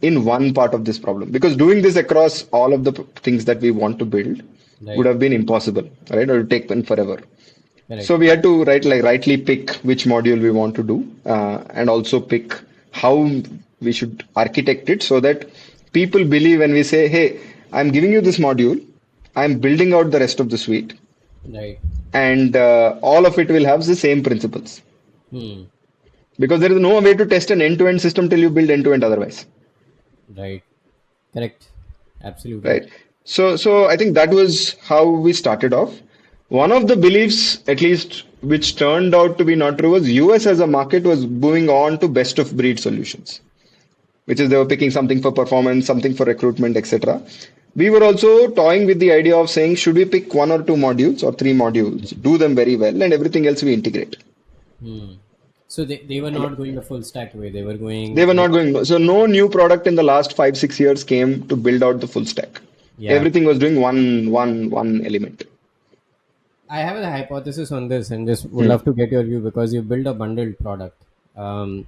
in one part of this problem. Because doing this across all of the things that we want to build would Right. have been impossible, right? Or it would take forever. Correct. So we had to rightly pick which module we want to do, and also pick how we should architect it so that people believe when we say, "Hey, I'm giving you this module, I'm building out the rest of the suite, Right. and all of it will have the same principles." Hmm. Because there is no way to test an end-to-end system till you build end-to-end otherwise. Right. Correct. Absolutely. Right. So I think that was how we started off. One of the beliefs, at least, which turned out to be not true, was US as a market was moving on to best of breed solutions, which is they were picking something for performance, something for recruitment, etc. We were also toying with the idea of saying, should we pick one or two modules or three modules, do them very well, and everything else we integrate. Hmm. So they were not going the full stack way. They were They going were like, not going. So no new product in the last 5, 6 years came to build out the full stack. yeah. Everything was doing one element. I have a hypothesis on this and just would Hmm. love to get your view because you build a bundled product. Um,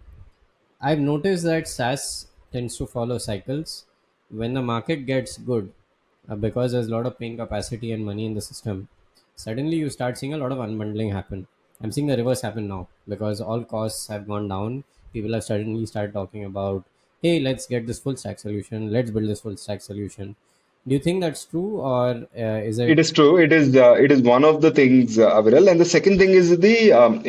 I've noticed that SaaS tends to follow cycles. When the market gets good, because there's a lot of paying capacity and money in the system, suddenly you start seeing a lot of unbundling happen. I'm seeing the reverse happen now because all costs have gone down. People have suddenly started talking about, hey, let's get this full stack solution. Let's build this full stack solution. Do you think that's true, or is it It is true. It is one of the things, Aviral. And the second thing is the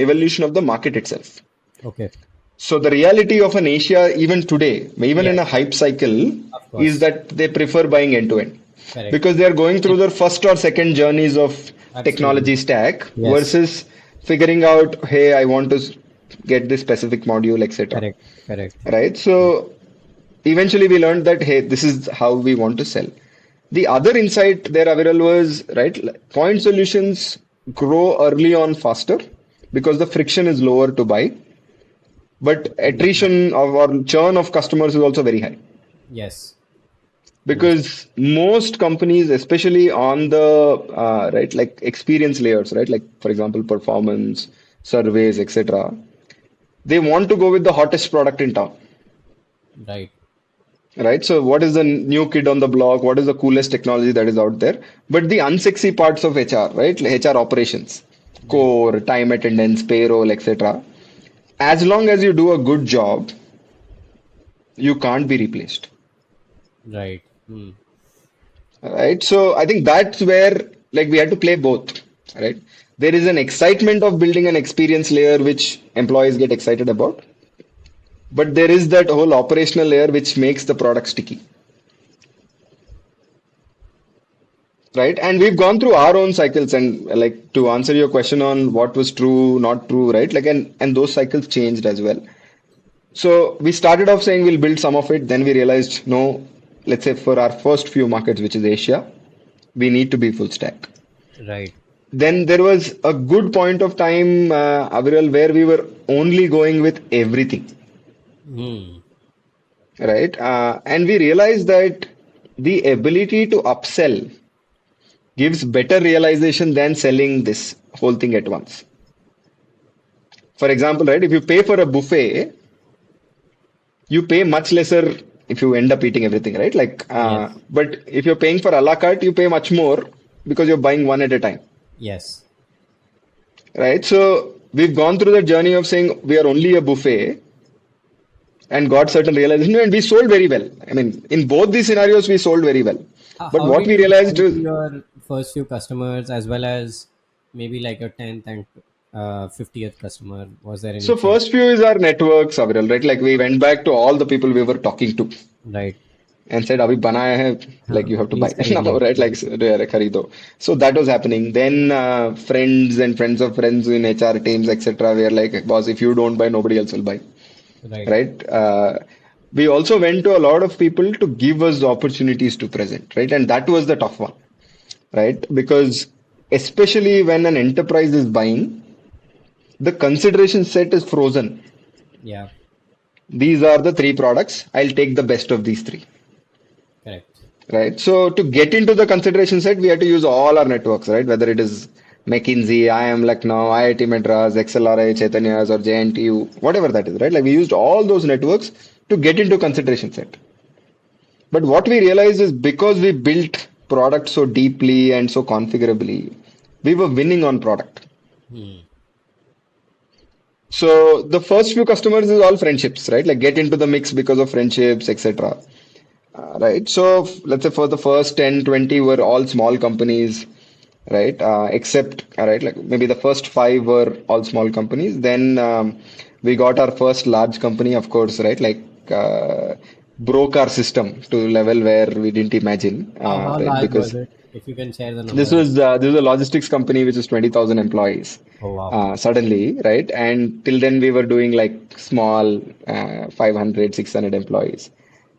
evolution of the market itself. okay? So the reality of an Asia, even today, even in a Yes, hype cycle, of is course. that they prefer buying end to end Correct. because they are going through Yep. their first or second journeys of Absolutely. technology stack Yes. versus figuring out, hey, I want to get this specific module, etc. Correct. Correct. Right? So eventually we learned that, hey, this is how we want to sell. The other insight there, Aviral, was right. Point solutions grow early on faster because the friction is lower to buy, but attrition of or churn of customers is also very high Yes. Understood. because most companies, especially on the right like experience layers, right, like for example performance surveys, etc., they want to go with the hottest product in town. Right. Right. So, what is the new kid on the block? What is the coolest technology that is out there? But the unsexy parts of HR, right? Like HR operations, Right. core, time attendance, payroll, etc. As long as you do a good job, you can't be replaced. Right. Hmm. Right. So, I think that's where like we had to play both. Right. There is an excitement of building an experience layer which employees get excited about, but there is that whole operational layer which makes the product sticky. Right, and we've gone through our own cycles, and like to answer your question on what was true, not true, right? Like, and those cycles changed as well. So we started off saying we'll build some of it, then we realized no, let's say for our first few markets, which is Asia, we need to be full stack. Right. Then there was a good point of time, Aviral, where we were only going with everything, Hmm. right? And we realized that the ability to upsell gives better realization than selling this whole thing at once. For example, right, if you pay for a buffet, you pay much lesser if you end up eating everything, right? Yes. But if you're paying for a la carte, you pay much more because you're buying one at a time, Yes. right? So we've gone through the journey of saying we are only a buffet and got certain realization, and we sold very well. I mean, in both these scenarios, we sold very well. But How what did we you realized sell to is, your first few customers as well as maybe like your 10th and 50th customer? Was there any so change? first few is our networks, Aviral, right? Like we went back to all the people we were talking to Right. and said, "Abhi banaya hai, like you have to buy Please khareed now, lo. right? Like kharido." So that was happening. Then friends and friends of friends in HR teams, etc. We are like, "Boss, if you don't buy, nobody else will buy." Right. Right? We also went to a lot of people to give us the opportunities to present, right? And that was the tough one, right? Because especially when an enterprise is buying, the consideration set is frozen. Yeah. These are the three products. I'll take the best of these three. Correct. Right. So to get into the consideration set, we have to use all our networks, right? Whether it is McKinsey, IIM Lucknow, IIT Madras, XLRI, Chaitanyas, or JNTU, whatever that is, right? Like we used all those networks to get into consideration set. But what we realized is because we built product so deeply and so configurably, we were winning on product. Hmm. So the first few customers is all friendships, right? Like get into the mix because of friendships, etc. Right. So let's say for the first 10, 20 were all small companies, right? Except, right, like maybe the first five were all small companies. Then we got our first large company, of course, right? Like broke our system to a level where we didn't imagine, How right? large was Because it? If you can share the this number. was a logistics company which is 20,000 employees. Oh, wow. Suddenly, right? And till then we were doing like small 500, 600 employees.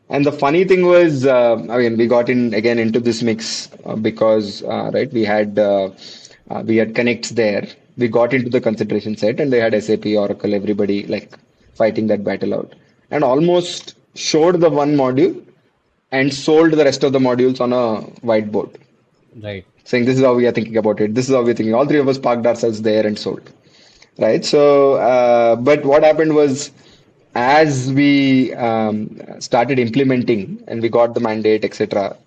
And the funny thing was, I mean, we got in again into this mix because, right, we had connects there. We got into the consideration set, and they had SAP, Oracle, everybody like fighting that battle out, and almost showed the one module and sold the rest of the modules on a whiteboard, Right. saying this is how we are thinking about it. This is how we're thinking. All three of us parked ourselves there and sold. Right. So, but what happened was, as we started implementing and we got the mandate, etc.,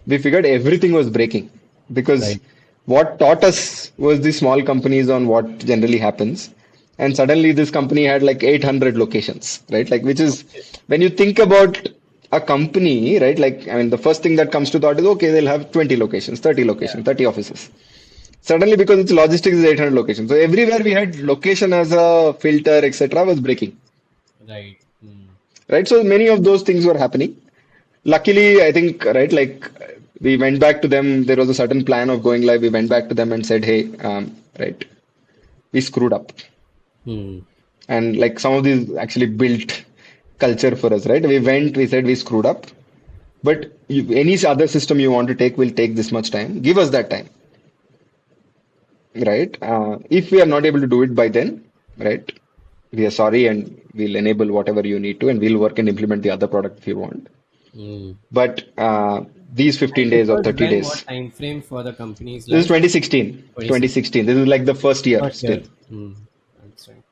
we figured everything was breaking because Right. what taught us was the small companies on what generally happens. And suddenly this company had like 800 locations, right? Like, which is when you think about a company, right? Like, I mean, the first thing that comes to thought is, okay, they'll have 20 locations, 30 Yeah. locations, 30 offices. Suddenly, because it's logistics, is 800 locations. So everywhere we had location as a filter, etc., was breaking. Right. Hmm. Right. So many of those things were happening. Luckily, I think, right, like we went back to them. There was a certain plan of going live. We went back to them and said, hey, right, we screwed up. Hmm. And like some of these actually built culture for us, right? We said we screwed up. But any other system you want to take will take this much time. Give us that time, right? If we are not able to do it by then, right, we are sorry and we'll enable whatever you need to, and we'll work and implement the other product if you want. Hmm. But these 15 And this days or was 30 when what days, time frame for the company's this is life? 2016, 26. 2016. This is like the first year First still, year. Hmm. Understand.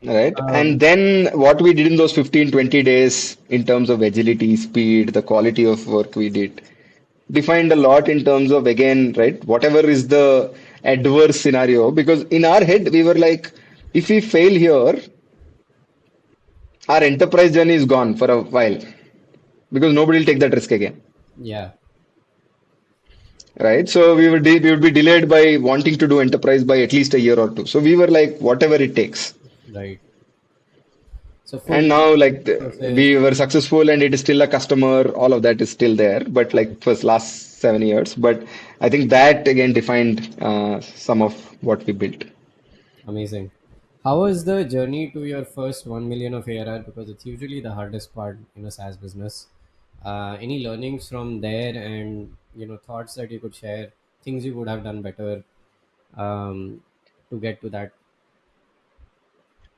right? And Um, then what we did in those 15, 20 days in terms of agility, speed, the quality of work we did, defined a lot in terms of, again, right, whatever is the adverse scenario. Because in our head, we were like, if we fail here, our enterprise journey is gone for a while because nobody will take that risk again. yeah. Right. So we would be delayed by wanting to do enterprise by at least a year or two. So we were like, whatever it takes. Right. So And full now like process. we were successful and it is still a customer. All of that is still there. But like for last 7 years. But I think that again defined some of what we built. Amazing. How was the journey to your first 1 million of ARR? Because it's usually the hardest part in a SaaS business. Any learnings from there and thoughts that you could share, things you would have done better um, to get to that.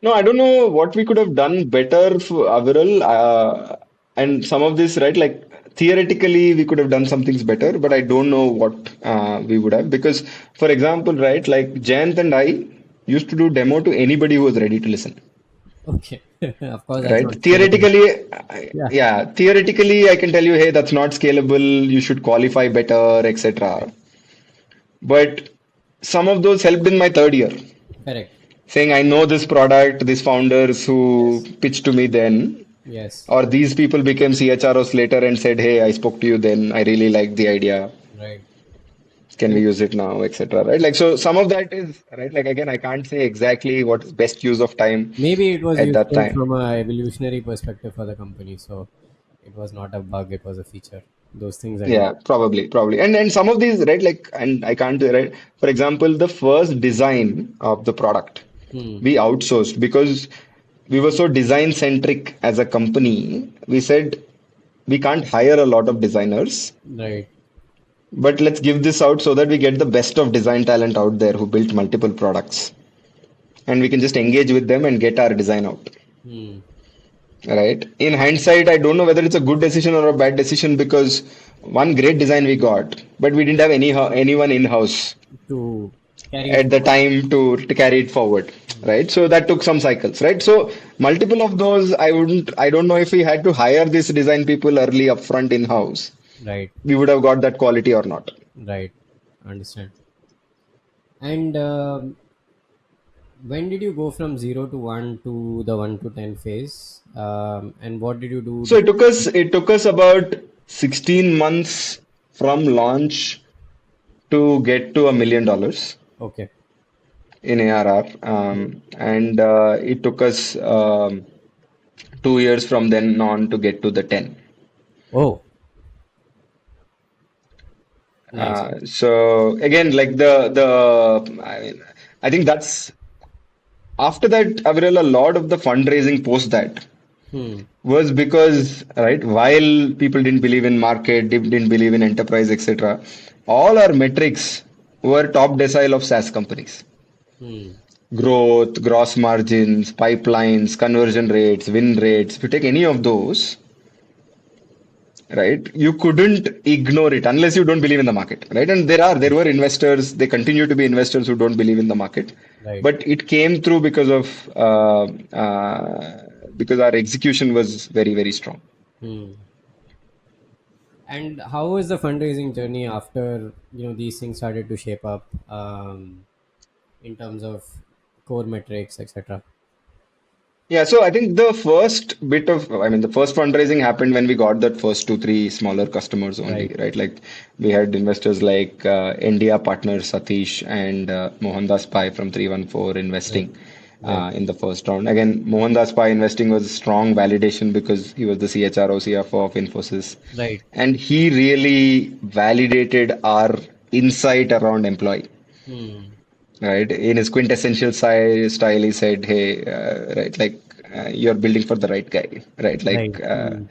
No, I don't know what we could have done better for Aviral. And some of this, right, like theoretically, we could have done some things better, but I don't know what we would have. Because, for example, right, like Jayant and I, used to do demo to anybody who was ready to listen. Okay. Of course, that's Right? not scalable. Theoretically, Yeah. yeah, theoretically, I can tell you, hey, that's not scalable. You should qualify better, Right. etc. But some of those helped in my third year, Correct. saying, I know this product, these founders who Yes. pitched to me then, Yes. or these people became CHROs later and said, hey, I spoke to you then. I really liked the idea. Right. Can we And use it now, etc. Right? Like, so some of that is, right? Like, again, I can't say exactly what is best use of time maybe it was at that useful time. from a evolutionary perspective for the company. So it was not a bug, it was a feature. Those things I do. Yeah, probably. And some of these, right, like, and I can't, right? For example, the first design of the product Hmm. we outsourced because we were so design centric as a company. We said we can't hire a lot of designers, Right. but let's give this out so that we get the best of design talent out there who built multiple products, and we can just engage with them and get our design out. Hmm. Right. In hindsight, I don't know whether it's a good decision or a bad decision because one great design we got, but we didn't have anyone in house To carry it at the forward. time to carry it forward. Right. So that took some cycles. Right. So multiple of those, I don't know if we had to hire these design people early upfront in house, Right. we would have got that quality or not. Right. Understand. And when did you go from 0 to 1 to the 1 to 10 phase? And what did you do So different? it took us about 16 months from launch to get to $1 million Okay. in ARR. Hmm. And it took us 2 years from then on to get to the 10. Oh, nice. So again, like I think that's after that, Avril, a lot of the fundraising post that Hmm. was because, right, while people didn't believe in market, didn't believe in enterprise, etc., all our metrics were top decile of SaaS companies. Hmm. Growth, gross margins, pipelines, conversion rates, win rates. If you take any of those, right, you couldn't ignore it unless you don't believe in the market, right? And there were investors, they continue to be investors who don't believe in the market, Right. but it came through because our execution was very strong. Hmm. And how was the fundraising journey after these things started to shape up in terms of core metrics, etc. Yeah, so I think the first fundraising happened when we got that first two, three smaller customers only, Right. right? Like we had investors like India partner Satish and Mohandas Pai from 314 Right. investing Right. in the first round. Again, Mohandas Pai investing was strong validation because he was the CHRO, CFO of Infosys. Right. And he really validated our insight around employee. Hmm. Right, in his quintessential style, he said, "Hey, right, like you're building for the right guy, right? Right. Hmm.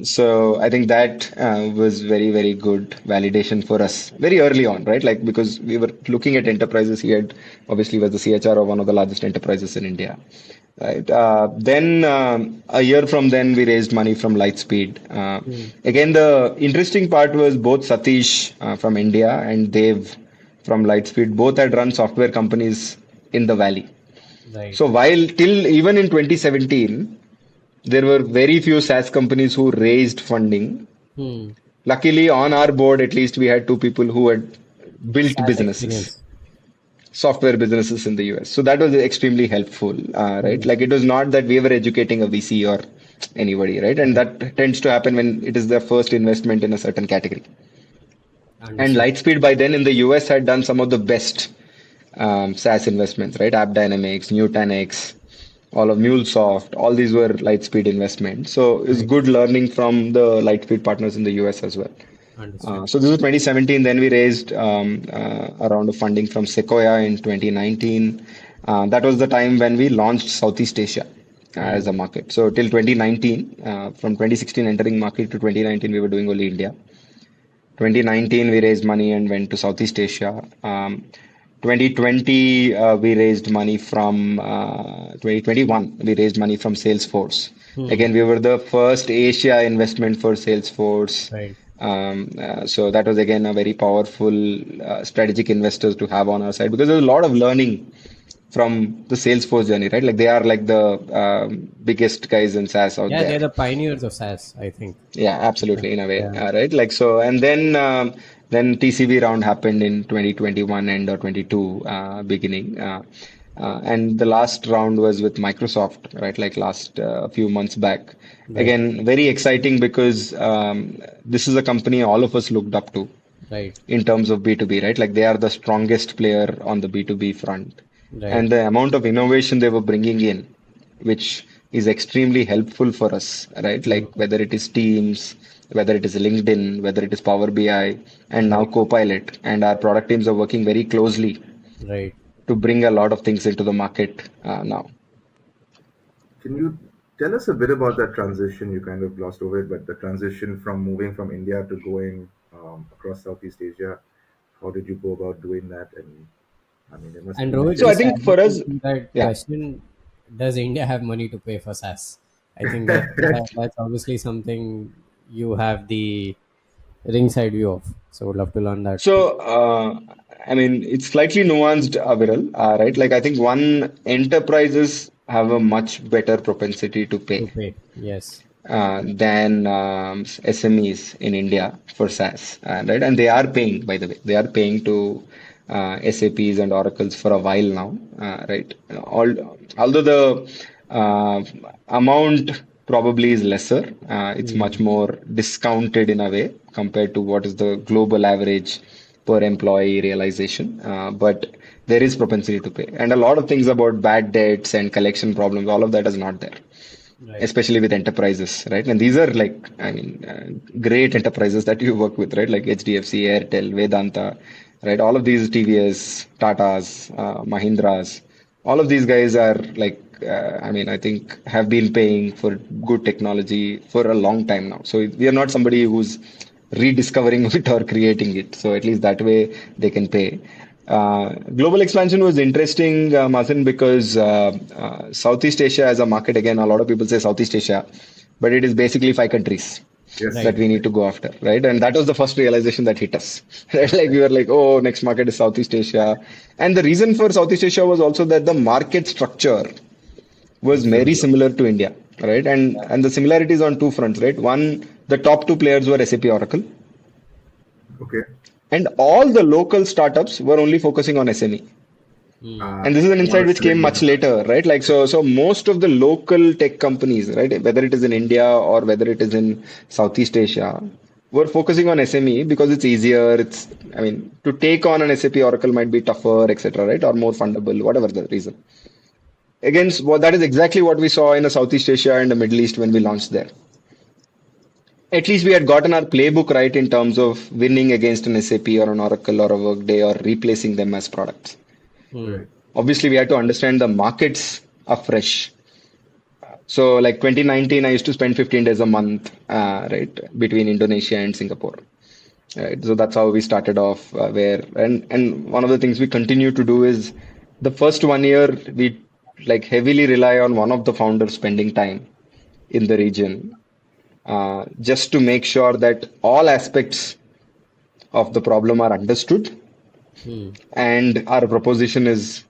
So I think that was very good validation for us very early on, right? Like because we were looking at enterprises. He had obviously was the CHR of one of the largest enterprises in India, right? Then a year from then, we raised money from Lightspeed. Hmm. Again, the interesting part was both Satish from India and Dev from Lightspeed both had run software companies in the valley. Right. So while till even in 2017, there were very few SaaS companies who raised funding. Hmm. Luckily, on our board, at least we had two people who had built SaaS businesses, experience. software businesses in the US. So that was extremely helpful, right? Hmm. Like it was not that we were educating a VC or anybody, right? And Right. that tends to happen when it is their first investment in a certain category. And Understood. Lightspeed by then in the US had done some of the best SaaS investments, right? App Dynamics, Nutanix, all of MuleSoft, all these were Lightspeed investments. So it's Right. good learning from the Lightspeed partners in the US as well. Understood. So this was 2017. Then we raised a round of funding from Sequoia in 2019. That was the time when we launched Southeast Asia as Hmm. a market. So till 2019, from 2016 entering market to 2019, we were doing only India. 2019, we raised money and went to Southeast Asia. 2020, we raised money from 2021, we raised money from Salesforce. Hmm. Again, we were the first Asia investment for Salesforce. Right. So that was again a very powerful strategic investors to have on our side because there's a lot of learning from the Salesforce journey, right? Like they are like the biggest guys in SaaS out Yeah, there. they're the pioneers of SaaS, I think. Yeah, absolutely, in a way, Yeah, right? Like so, and then TCV round happened in 2021 end or 22 beginning, and the last round was with Microsoft, right? Like last few months back. right, Again, very exciting because this is a company all of us looked up to right, in terms of B2B, right? Like they are the strongest player on the B2B front. right, And the amount of innovation they were bringing in, which is extremely helpful for us, right? Like mm, whether it is Teams, whether it is LinkedIn, whether it is Power BI, and now right, Copilot. And our product teams are working very closely right. to bring a lot of things into the market now. Can you tell us a bit about that transition? You kind of glossed over it, but the transition from moving from India to going across Southeast Asia, how did you go about doing that? And I mean, there must And be Rohit, So I just initial. think adding for us, to that yeah. question, does India have money to pay for SaaS? I think that's obviously something you have the ringside view of. So would love to learn that So, I mean, it's slightly nuanced, Aviral, right? Like, I think one, enterprises have a much better propensity to to pay pay. Yes, than SMEs in India for SaaS, right? And they are paying, by the way, they are paying to SAPs and Oracles for a while now, right? Although the amount probably is lesser, it's much mm, more discounted in a way compared to what is the global average per employee realization. But there is propensity to pay, and a lot of things about bad debts and collection problems, all of that is not there, right. especially with enterprises, right? And these are like, I mean, great enterprises that you work with, right? Like HDFC, Airtel, Vedanta, right? All of these TVS, Tatas, Mahindras, all of these guys are like, I mean, I think have been paying for good technology for a long time now. So we are not somebody who's rediscovering it or creating it. So at least that way they can pay. Global expansion was interesting, Mazin, because Southeast Asia as a market, again, a lot of people say Southeast Asia, but it is basically 5 countries Yes. that Right. we need to go after, right? And that was the first realization that hit us, right? Like we were like, oh, next market is Southeast Asia. And the reason for Southeast Asia was also that the market structure was It's very similar. similar to India, right? And the similarities on two fronts, right? One, the top two players were SAP Oracle, Okay. and all the local startups were only focusing on SME. Mm, And this is an insight Smaller which came much selling. later, right? Like so most of the local tech companies, right, whether it is in India or whether it is in Southeast Asia, were focusing on SME because it's easier. It's, I mean, to take on an SAP Oracle might be tougher, etc., right? Or more fundable, whatever the reason. Again, well, that is exactly what we saw in the Southeast Asia and the Middle East when we launched there. At least we had gotten our playbook right in terms of winning against an SAP or an Oracle or a Workday or replacing them as products. mm, Right. Obviously, we had to understand the markets afresh. So, like 2019, I used to spend 15 days a month, right, between Indonesia and Singapore. Right. So that's how we started off. And one of the things we continue to do is the first 1 year we like heavily rely on one of the founders spending time in the region, just to make sure that all aspects of the problem are understood mm, and our proposition is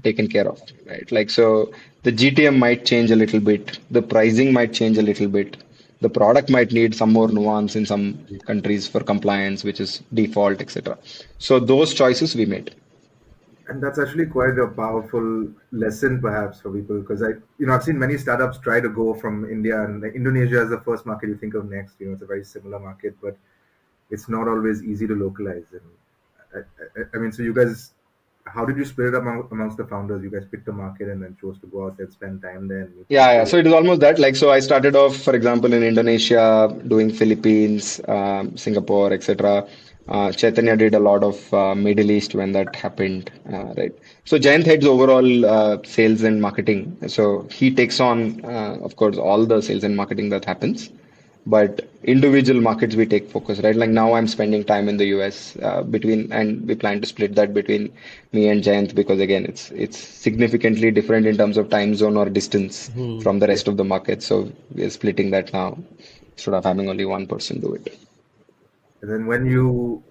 taken care of, right? Like, so the GTM might change a little bit, the pricing might change a little bit, the product might need some more nuance in some countries for compliance, which is default, etc. So those choices we made. And that's actually quite a powerful lesson, perhaps, for people, because I've seen many startups try to go from India, and like, Indonesia is the first market you think of next. It's a very similar market, but it's not always easy to localize. And I mean, so you guys, how did you split it amongst the founders? You guys picked a market and then chose to go out there, spend time there, and meet Yeah, yeah. people. So it is almost that. Like, so I started off, for example, in Indonesia, doing Philippines, Singapore, etc. Chaitanya did a lot of Middle East when that happened, right? So Jayant heads overall sales and marketing. So he takes on, of course, all the sales and marketing that happens. But individual markets we take focus, right? Like now I'm spending time in the US and we plan to split that between me and Jayant because again it's significantly different in terms of time zone or distance mm. from the Yeah. rest of the market. So we're splitting that now instead of having only one person do it. And then when you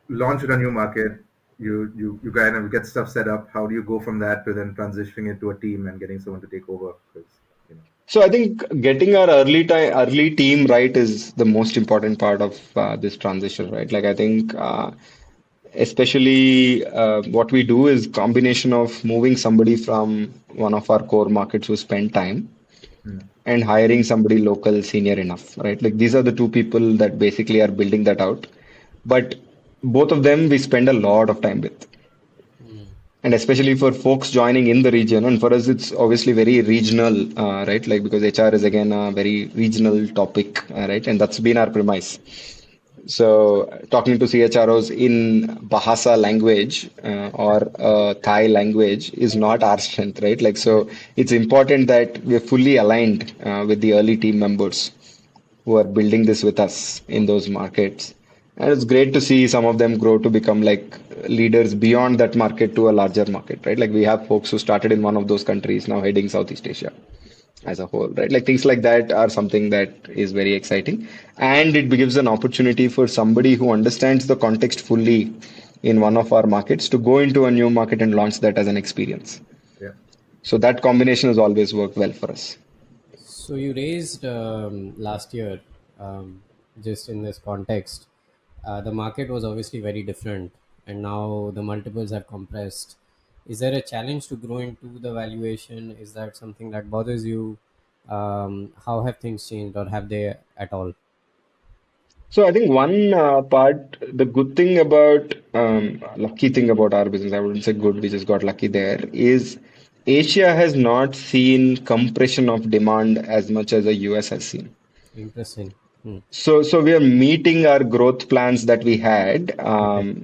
launch in a new market, you kind of get stuff set up. How do you go from that to then transitioning it to a team and getting someone to take over? Because you know, So I think getting our early team right is the most important part of this transition, right? Like I think especially what we do is combination of moving somebody from one of our core markets who spend time mm, and hiring somebody local senior enough, right? Like these are the two people that basically are building that out. But both of them we spend a lot of time with. And especially for folks joining in the region, and for us it's obviously very regional, right? Like because HR is again a very regional topic, right? And that's been our premise. So talking to CHROs in Bahasa language or Thai language is not our strength, right? Like so, it's important that we are fully aligned with the early team members who are building this with us in those markets. And it's great to see some of them grow to become like leaders beyond that market to a larger market, right? Like we have folks who started in one of those countries now heading Southeast Asia as a whole, right? Like things like that are something that is very exciting. And it gives an opportunity for somebody who understands the context fully in one of our markets to go into a new market and launch that as an experience. yeah. So that combination has always worked well for us. So you raised last year, just in this context, the market was obviously very different, and now the multiples have compressed. Is there a challenge to grow into the valuation? Is that something that bothers you? How have things changed, or have they at all? So I think one part, the good thing about, lucky thing about our business, I wouldn't say good, we just got lucky there, is Asia has not seen compression of demand as much as the US has seen. Interesting. Hmm. So we are meeting our growth plans that we had Okay.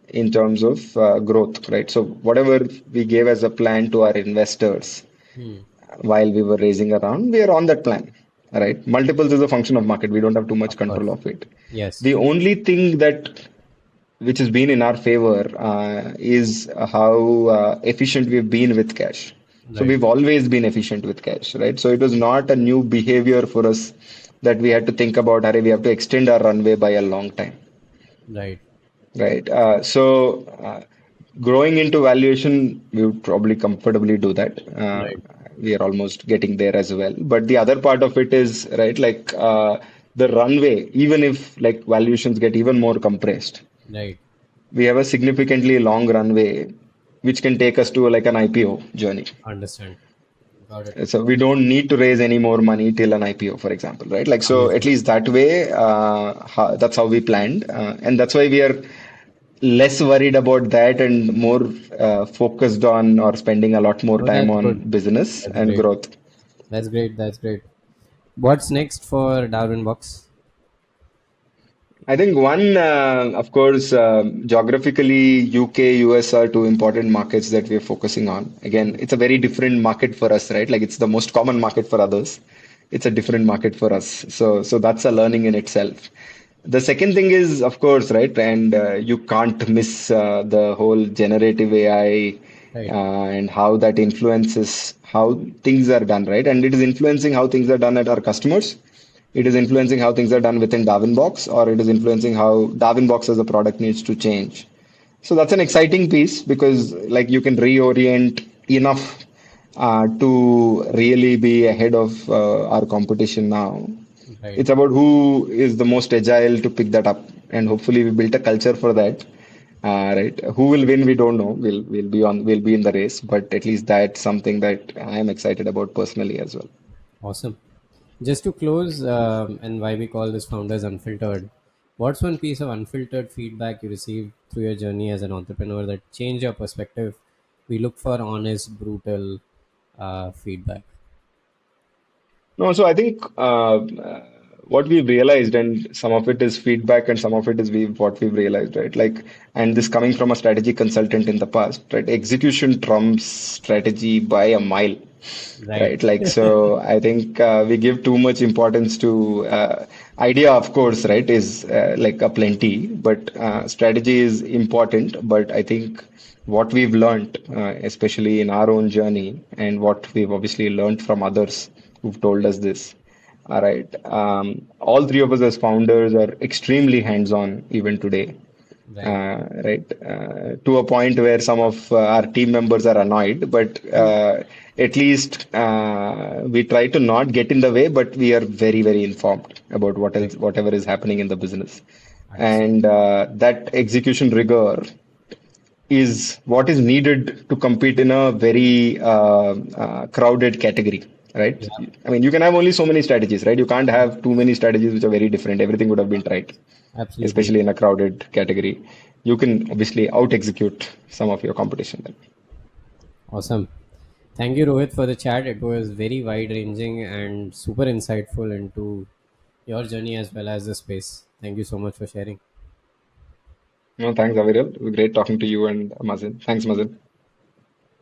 in terms of growth, right? So whatever we gave as a plan to our investors Hmm. while we were raising a round, we are on that plan, right? Multiples is a function of market. We don't have too much Of control course. of it. Yes. The only thing that which has been in our favor is how efficient we've been with cash. So Right. we've always been efficient with cash, right? So it was not a new behavior for us that we had to think about, "Arey, we have to extend our runway by a long time, Right. right? Growing into valuation, we would probably comfortably do that. Right. We are almost getting there as well. But the other part of it is, right, like the runway, even if like valuations get even more compressed, Right. we have a significantly long runway which can take us to like an IPO journey. Understand. Got it. So we don't need to raise any more money till an IPO, for example, right? Like so, at Amazing. least that way, that's how we planned, and that's why we are less worried about that and more focused on or spending a lot more Oh, time that's on good. business That's and great. growth. That's great. That's great. What's next for Darwinbox? I think one, of course, geographically, UK, US are two important markets that we're focusing on. Again, it's a very different market for us, right? Like it's the most common market for others. It's a different market for us. So that's a learning in itself. The second thing is, of course, right? And you can't miss the whole generative AI Right. and how that influences how things are done, right? And it is influencing how things are done at our customers. It is influencing how things are done within Darwinbox, or it is influencing how Darwinbox as a product needs to change. So that's an exciting piece because like you can reorient enough to really be ahead of our competition now. Right. It's about who is the most agile to pick that up, and hopefully we built a culture for that. Right, who will win? We don't know. We'll be in the race, but at least that's something that I am excited about personally as well. Awesome. Just to close, and why we call this Founders Unfiltered, what's one piece of unfiltered feedback you received through your journey as an entrepreneur that changed your perspective? We look for honest, brutal feedback. No, so I think what we've realized, and some of it is feedback, and some of it is what we've realized, right? Like, and this coming from a strategy consultant in the past, right? Execution trumps strategy by a mile, Right. right? Like, so I think we give too much importance to idea, of course, right? Is like a plenty, but strategy is important. But I think what we've learned, especially in our own journey, and what we've obviously learned from others who've told us this. All right. All three of us as founders are extremely hands-on even today. Right. right? To a point where some of our team members are annoyed, but at least we try to not get in the way, but we are very, very informed about what Right. else, whatever is happening in the business. Understood. And that execution rigor is what is needed to compete in a very crowded category, right? Yeah. I mean, you can have only so many strategies, right? You can't have too many strategies which are very different. Everything would have been tried, Absolutely. especially in a crowded category. You can obviously out execute some of your competition then. Awesome. Thank you, Rohit, for the chat. It was very wide ranging and super insightful into your journey as well as the space. Thank you so much for sharing. No, thanks, Aviral. It was great talking to you and Mazin. Thanks, Mazin.